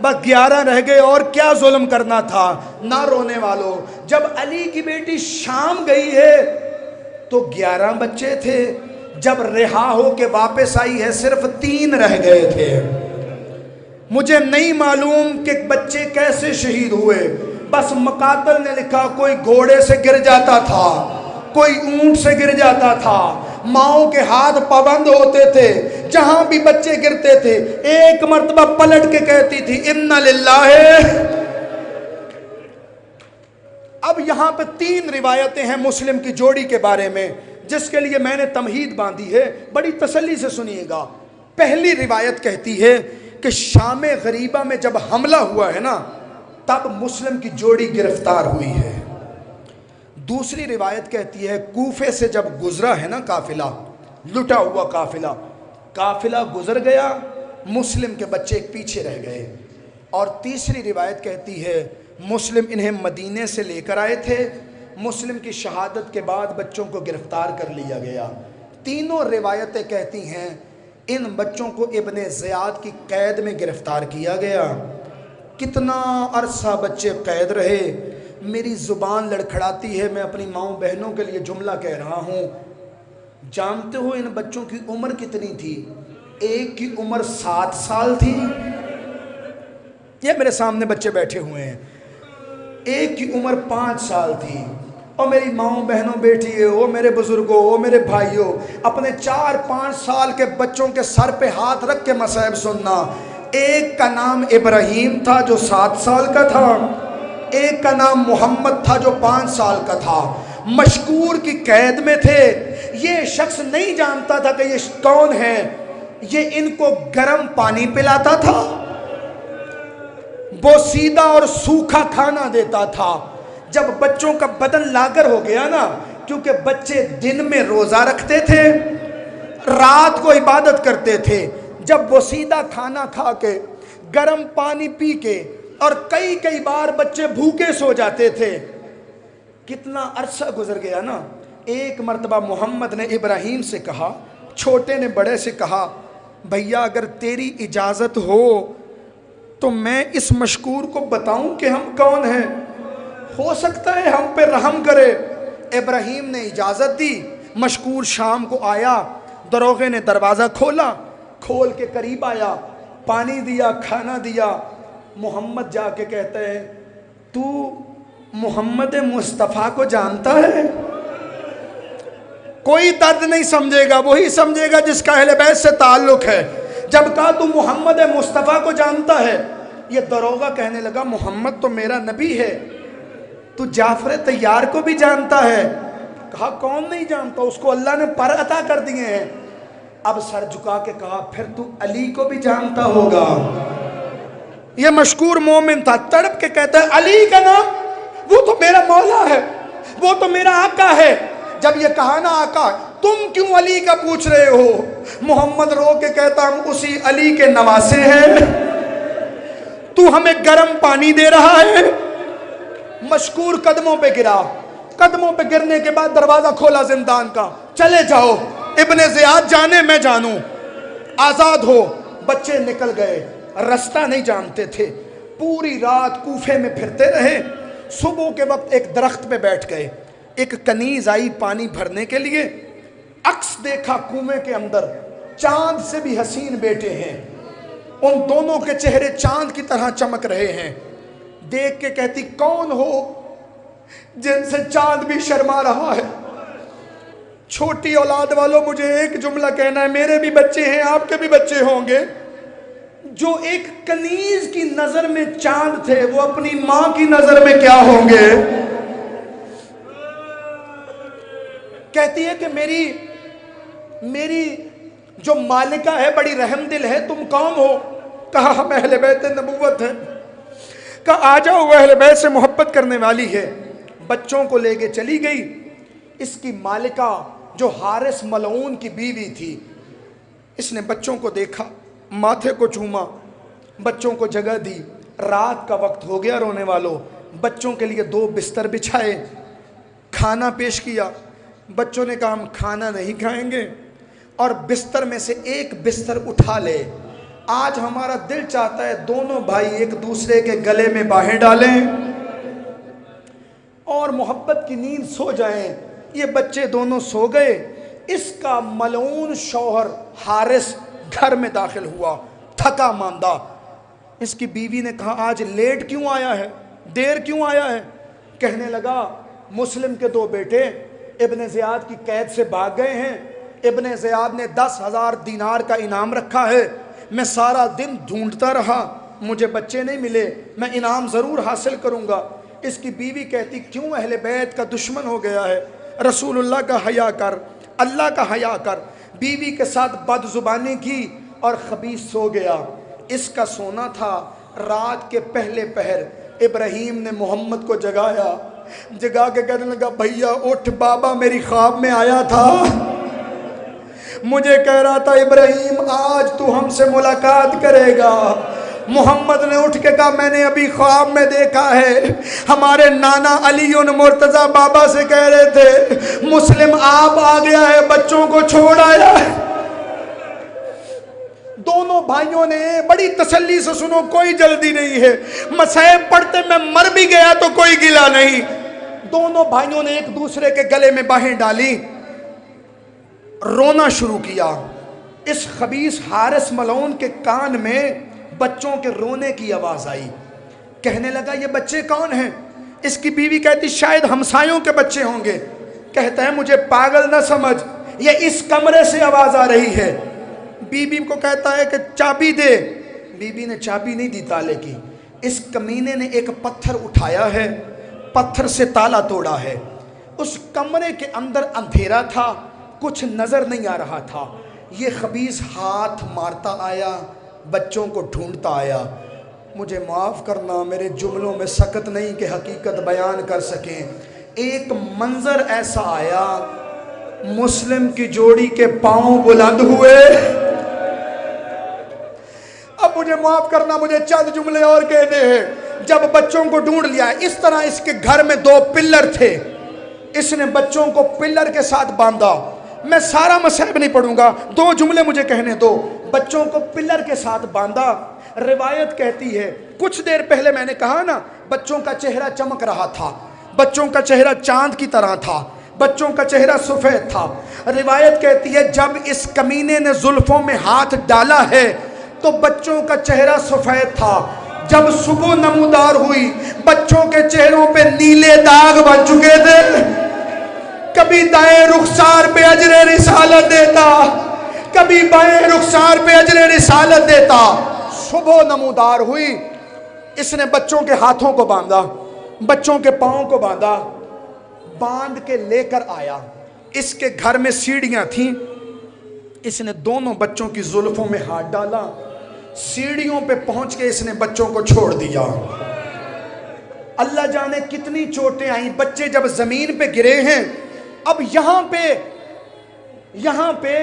D: بس 11 رہ گئے اور کیا ظلم کرنا تھا. نہ رونے والوں، جب علی کی بیٹی شام گئی ہے تو 11 بچے تھے. جب رہا ہو کے واپس آئی ہے صرف 3 رہ گئے تھے. مجھے نہیں معلوم کہ بچے کیسے شہید ہوئے، بس مقاتل نے لکھا کوئی گھوڑے سے گر جاتا تھا، کوئی اونٹ سے گر جاتا تھا، ماؤں کے ہاتھ پابند ہوتے تھے. جہاں بھی بچے گرتے تھے ایک مرتبہ پلٹ کے کہتی تھی انا للہ. اب یہاں پہ 3 روایتیں ہیں مسلم کی جوڑی کے بارے میں جس کے لیے میں نے تمہید باندھی ہے، بڑی تسلی سے سنیے گا. پہلی روایت کہتی ہے کہ شام غریبہ میں جب حملہ ہوا ہے نا تب مسلم کی جوڑی گرفتار ہوئی ہے. دوسری روایت کہتی ہے کوفے سے جب گزرا ہے نا قافلہ، لٹا ہوا قافلہ گزر گیا، مسلم کے بچے ایک پیچھے رہ گئے. اور تیسری روایت کہتی ہے مسلم انہیں مدینے سے لے کر آئے تھے، مسلم کی شہادت کے بعد بچوں کو گرفتار کر لیا گیا. تینوں روایتیں کہتی ہیں ان بچوں کو ابن زیاد کی قید میں گرفتار کیا گیا. کتنا عرصہ بچے قید رہے. میری زبان لڑکھڑاتی ہے، میں اپنی ماؤں بہنوں کے لیے جملہ کہہ رہا ہوں. جانتے ہو ان بچوں کی عمر کتنی تھی؟ ایک کی عمر 7 سال تھی، یہ میرے سامنے بچے بیٹھے ہوئے ہیں. ایک کی عمر 5 سال تھی. اور میری ماؤں بہنوں بیٹی ہو، میرے بزرگوں ہو، میرے بھائیوں، اپنے 4-5 سال کے بچوں کے سر پہ ہاتھ رکھ کے مصائب سننا. ایک کا نام ابراہیم تھا جو 7 سال کا تھا، ایک کا نام محمد تھا جو 5 سال کا تھا. مشکور کی قید میں تھے. یہ شخص نہیں جانتا تھا کہ یہ کون ہے. یہ ان کو گرم پانی پلاتا تھا، بوسیدہ اور سوکھا کھانا دیتا تھا. جب بچوں کا بدن لاغر ہو گیا نا، کیونکہ بچے دن میں روزہ رکھتے تھے، رات کو عبادت کرتے تھے، جب بوسیدہ کھانا کھا کے گرم پانی پی کے اور کئی بار بچے بھوکے سو جاتے تھے. کتنا عرصہ گزر گیا نا. ایک مرتبہ محمد نے ابراہیم سے کہا، چھوٹے نے بڑے سے کہا بھیا اگر تیری اجازت ہو تو میں اس مشکور کو بتاؤں کہ ہم کون ہیں. ہو سکتا ہے ہم پہ رحم کرے۔ ابراہیم نے اجازت دی، مشکور شام کو آیا، دروغے نے دروازہ کھولا، کھول کے قریب آیا، پانی دیا، کھانا دیا۔ محمد جا کے کہتا ہے تو محمد مصطفیٰ کو جانتا ہے؟ کوئی درد نہیں سمجھے گا، وہی سمجھے گا جس کا اہل بیت سے تعلق ہے۔ جب کہا تو محمد مصطفیٰ کو جانتا ہے، یہ دروغہ کہنے لگا محمد تو میرا نبی ہے، تو جعفر طیار کو بھی جانتا ہے؟ کہا کون نہیں جانتا، اس کو اللہ نے پر عطا کر دیے ہیں۔ اب سر جھکا کے کہا پھر تو علی کو بھی جانتا ہوگا۔ یہ مشکور مومن تھا، تڑپ کے کہتا ہے علی کا نام، وہ تو میرا مولا ہے، وہ تو میرا آقا ہے۔ جب یہ کہا نا آقا تم کیوں علی کا پوچھ رہے ہو، محمد رو کے کہتا ہم اسی علی کے نواسے ہیں، تو ہمیں گرم پانی دے رہا ہے۔ مشکور قدموں پہ گرا، قدموں پہ گرنے کے بعد دروازہ کھولا زندان کا، چلے جاؤ، ابن زیاد جانے میں جانوں، آزاد ہو۔ بچے نکل گئے، رستہ نہیں جانتے تھے، پوری رات کوفے میں پھرتے رہے۔ صبح کے وقت ایک درخت پہ بیٹھ گئے، ایک کنیز آئی پانی بھرنے کے لیے، عکس دیکھا کنویں کے اندر، چاند سے بھی حسین بیٹے ہیں، ان دونوں کے چہرے چاند کی طرح چمک رہے ہیں۔ دیکھ کے کہتی کون ہو جن سے چاند بھی شرما رہا ہے؟ چھوٹی اولاد والوں مجھے ایک جملہ کہنا ہے، میرے بھی بچے ہیں، آپ کے بھی بچے ہوں گے، جو ایک کنیز کی نظر میں چاند تھے وہ اپنی ماں کی نظر میں کیا ہوں گے؟ کہتی ہے کہ میری جو مالکہ ہے بڑی رحم دل ہے، تم کون ہو؟ کہا ہم اہل بیت نبوت ہیں۔ کہا آ جاؤ، وہ اہل بیت سے محبت کرنے والی ہے۔ بچوں کو لے کے چلی گئی۔ اس کی مالکہ جو حارث ملعون کی بیوی تھی، اس نے بچوں کو دیکھا، ماتھے کو چوما، بچوں کو جگہ دی۔ رات کا وقت ہو گیا، رونے والوں، بچوں کے لیے 2 بستر بچھائے، کھانا پیش کیا۔ بچوں نے کہا ہم کھانا نہیں کھائیں گے، اور بستر میں سے ایک بستر اٹھا لے۔ آج ہمارا دل چاہتا ہے دونوں بھائی ایک دوسرے کے گلے میں باہیں ڈالیں اور محبت کی نیند سو جائیں۔ یہ بچے دونوں سو گئے۔ اس کا ملعون شوہر حارث گھر میں داخل ہوا، تھکا ماندہ۔ اس کی بیوی نے کہا آج لیٹ کیوں آیا ہے، دیر کیوں آیا ہے؟ کہنے لگا مسلم کے 2 بیٹے ابن زیاد کی قید سے بھاگ گئے ہیں، ابن زیاد نے 10,000 دینار کا انعام رکھا ہے، میں سارا دن ڈھونڈتا رہا، مجھے بچے نہیں ملے، میں انعام ضرور حاصل کروں گا۔ اس کی بیوی کہتی کیوں اہل بیت کا دشمن ہو گیا ہے، رسول اللہ کا حیا کر، اللہ کا حیا کر۔ بیوی کے ساتھ بد زبانی کی اور خبیث سو گیا۔ اس کا سونا تھا۔ رات کے پہلے پہر ابراہیم نے محمد کو جگایا، جگا کے کہنے لگا بھیا اٹھ، بابا میری خواب میں آیا تھا، مجھے کہہ رہا تھا ابراہیم آج تو ہم سے ملاقات کرے گا۔ محمد نے اٹھ کے کہا میں نے ابھی خواب میں دیکھا ہے، ہمارے نانا علی مرتضیٰ بابا سے کہہ رہے تھے مسلم آپ آ گیا ہے، بچوں کو چھوڑ آیا ہے۔ دونوں بھائیوں نے بڑی تسلی سے سنو، کوئی جلدی نہیں ہے، مصائب پڑھتے میں مر بھی گیا تو کوئی گلا نہیں۔ دونوں بھائیوں نے ایک دوسرے کے گلے میں باہیں ڈالی، رونا شروع کیا۔ اس خبیث حارث ملعون کے کان میں بچوں کے رونے کی آواز آئی۔ کہنے لگا یہ بچے کون ہیں؟ اس کی بیوی کہتی شاید ہمسایوں کے بچے ہوں گے۔ کہتا ہے مجھے پاگل نہ سمجھ، یہ اس کمرے سے آواز آ رہی ہے۔ بیوی کو کہتا ہے کہ چابی دے۔ بیوی نے چابی نہیں دی تالے کی۔ اس کمینے نے ایک پتھر اٹھایا ہے، پتھر سے تالا توڑا ہے۔ اس کمرے کے اندر اندھیرا تھا، کچھ نظر نہیں آ رہا تھا۔ یہ خبیث ہاتھ مارتا آیا، بچوں کو ڈھونڈتا آیا۔ مجھے معاف کرنا، میرے جملوں میں سکت نہیں کہ حقیقت بیان کر سکیں۔ ایک منظر ایسا آیا، مسلم کی جوڑی کے پاؤں بلند ہوئے۔ اب مجھے معاف کرنا، مجھے چند جملے اور کہنے ہیں۔ جب بچوں کو ڈھونڈ لیا، اس طرح اس کے گھر میں 2 پلر تھے، اس نے بچوں کو پلر کے ساتھ باندھا۔ میں سارا مصائب نہیں پڑھوں گا، 2 جملے مجھے کہنے دو۔ بچوں کو پلر کے ساتھ باندھا. روایت کہتی ہے کچھ دیر پہلے میں نے کہا نا بچوں کا چہرہ چمک رہا تھا, بچوں کا چہرہ چاند کی طرح تھا, بچوں کا چہرہ سفید تھا. روایت کہتی ہے جب اس کمینے نے زلفوں میں ہاتھ ڈالا ہے تو بچوں کا چہرہ سفید تھا. جب صبح نمودار ہوئی بچوں کے چہروں پہ نیلے داغ بن چکے تھے. کبھی دائیں رخسار پہ اجر رسالت دیتا, کبھی بائیں رخسار پہ اجر رسالت دیتا. صبح نمودار ہوئی, اس نے بچوں کے ہاتھوں کو باندھا, بچوں کے پاؤں کو باندھا, باندھ کے لے کر آیا. اس کے گھر میں سیڑھیاں تھیں, اس نے دونوں بچوں کی زلفوں میں ہاتھ ڈالا, سیڑھیوں پہ پہنچ کے اس نے بچوں کو چھوڑ دیا. اللہ جانے کتنی چوٹیں آئیں. بچے جب زمین پہ گرے ہیں, اب یہاں پہ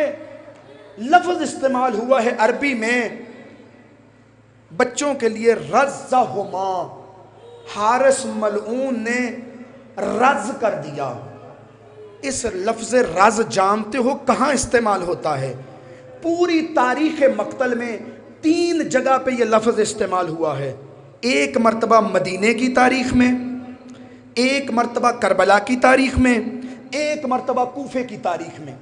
D: لفظ استعمال ہوا ہے عربی میں بچوں کے لیے رزہما. حارث ملعون نے رز کر دیا. اس لفظ رز جانتے ہو کہاں استعمال ہوتا ہے؟ پوری تاریخ مقتل میں 3 جگہ پہ یہ لفظ استعمال ہوا ہے. ایک مرتبہ مدینے کی تاریخ میں, ایک مرتبہ کربلا کی تاریخ میں, ایک مرتبہ کوفے کی تاریخ میں.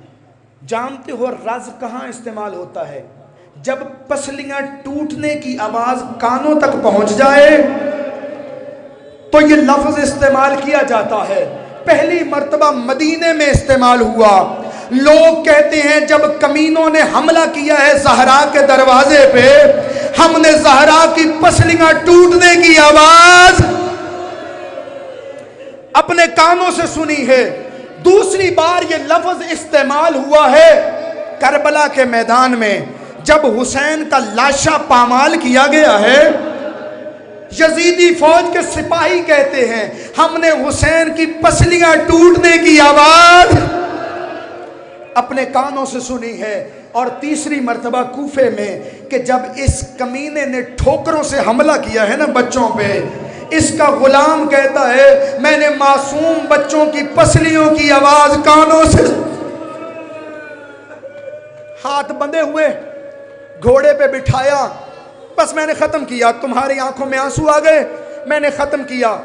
D: جانتے ہو رز کہاں استعمال ہوتا ہے؟ جب پسلیاں ٹوٹنے کی آواز کانوں تک پہنچ جائے تو یہ لفظ استعمال کیا جاتا ہے. پہلی مرتبہ مدینے میں استعمال ہوا. لوگ کہتے ہیں جب کمینوں نے حملہ کیا ہے زہرا کے دروازے پہ, ہم نے زہرا کی پسلیاں ٹوٹنے کی آواز اپنے کانوں سے سنی ہے. دوسری بار یہ لفظ استعمال ہوا ہے کربلا کے میدان میں, جب حسین کا لاشا پامال کیا گیا ہے. یزیدی فوج کے سپاہی کہتے ہیں ہم نے حسین کی پسلیاں ٹوٹنے کی آواز اپنے کانوں سے سنی ہے. اور تیسری مرتبہ کوفے میں کہ جب اس کمینے نے ٹھوکروں سے حملہ کیا ہے نا بچوں پہ, اس کا غلام کہتا ہے میں نے معصوم بچوں کی پسلیوں کی آواز کانوں سے. ہاتھ بندھے ہوئے گھوڑے پہ بٹھایا, بس میں نے ختم کیا, تمہاری آنکھوں میں آنسو آ گئے, میں نے ختم کیا.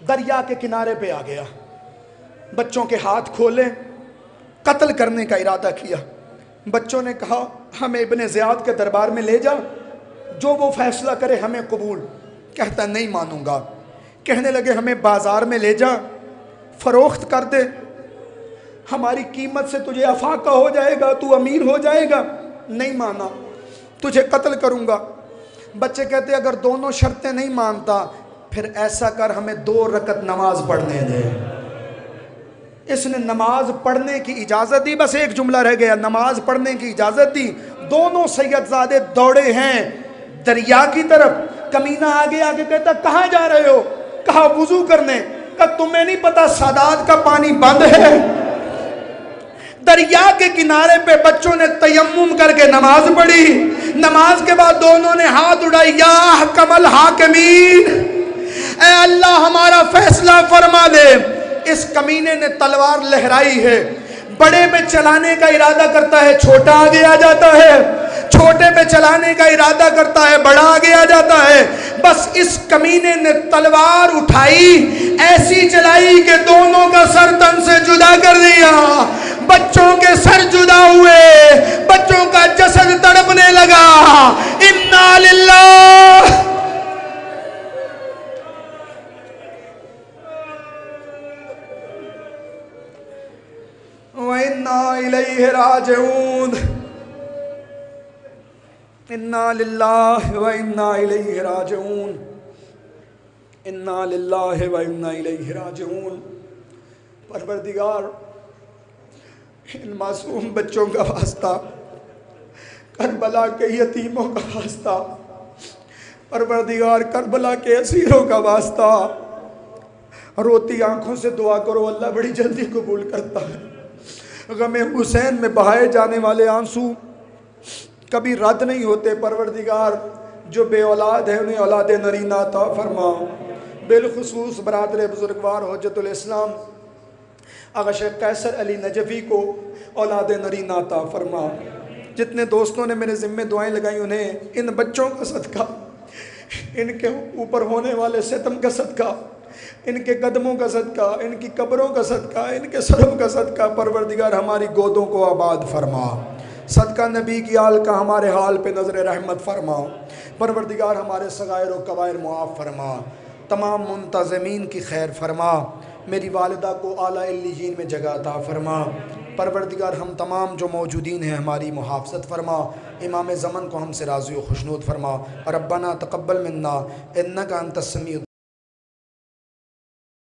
D: دریا کے کنارے پہ آ گیا, بچوں کے ہاتھ کھولے, قتل کرنے کا ارادہ کیا. بچوں نے کہا ہمیں ابن زیاد کے دربار میں لے جا, جو وہ فیصلہ کرے ہمیں قبول. کہتا نہیں مانوں گا. کہنے لگے ہمیں بازار میں لے جا, فروخت کر دے, ہماری قیمت سے تجھے افاقہ ہو جائے گا, تو امیر ہو جائے گا. نہیں مانا, تجھے قتل کروں گا. بچے کہتے اگر دونوں شرطیں نہیں مانتا پھر ایسا کر ہمیں 2 رکعت نماز پڑھنے دے. اس نے نماز پڑھنے کی اجازت دی. بس ایک جملہ رہ گیا, نماز پڑھنے کی اجازت دی. دونوں سید زادے دوڑے ہیں دریا کی طرف. کمینہ آگے آگے کہتا کہاں جا رہے ہو؟ کہا وضو کرنے. کہا تمہیں نہیں پتا سادات کا پانی بند ہے؟ دریا کے کنارے پہ بچوں نے تیمم کر کے نماز پڑھی. نماز کے بعد دونوں نے ہاتھ اٹھائی, یا احکم الحاکمین, اے اللہ ہمارا فیصلہ فرما دے. اس کمینے نے تلوار لہرائی ہے, بڑے پہ چلانے کا ارادہ کرتا ہے, چھوٹا آگے آ جاتا ہے, چھوٹے پہ چلانے کا ارادہ کرتا ہے, بڑا آگے آ جاتا ہے. بس اس کمینے نے تلوار اٹھائی, ایسی چلائی کہ دونوں کا سر تن سے جدا کر دیا. بچوں کے سر جدا ہوئے, بچوں کا جسد تڑپنے لگا. انا للہ وَإِنَّا إِلَيْهِ راجعون. انا للہ وَإِنَّا إِلَيْهِ راجعون. انا للہ وَإِنَّا إِلَيْهِ راجعون. پروردگار ان معصوم بچوں کا واسطہ, کربلا کے یتیموں کا واسطہ, پروردگار کربلا کے اسیروں کا واسطہ, روتی آنکھوں سے دعا کرو, اللہ بڑی جلدی قبول کرتا ہے. غم حسین میں بہائے جانے والے آنسو کبھی رد نہیں ہوتے. پروردگار جو بے اولاد ہے انہیں اولاد نرینہ عطا فرما. بالخصوص برادر بزرگوار حجت الاسلام آغا شیخ قیصر علی نجفی کو اولاد نرینہ عطا فرما.
E: جتنے دوستوں نے میرے ذمے دعائیں لگائی انہیں ان بچوں کا صدقہ، ان کے اوپر ہونے والے ستم کا صدقہ، ان کے قدموں کا صدقہ، ان کی قبروں کا صدقہ، ان کے سروں کا صدقہ پروردگار ہماری گودوں کو آباد فرما، صدقہ نبی کی آل کا ہمارے حال پہ نظر رحمت فرما، پروردگار ہمارے صغائر و کبائر معاف فرما، تمام منتظمین کی خیر فرما، میری والدہ کو اعلیٰ علیین میں جگہ عطا فرما، پروردگار ہم تمام جو موجودین ہیں ہماری محافظت فرما، امام زمن کو ہم سے راضی و خوشنود فرما، ربنا تقبل منا انک انت السمیع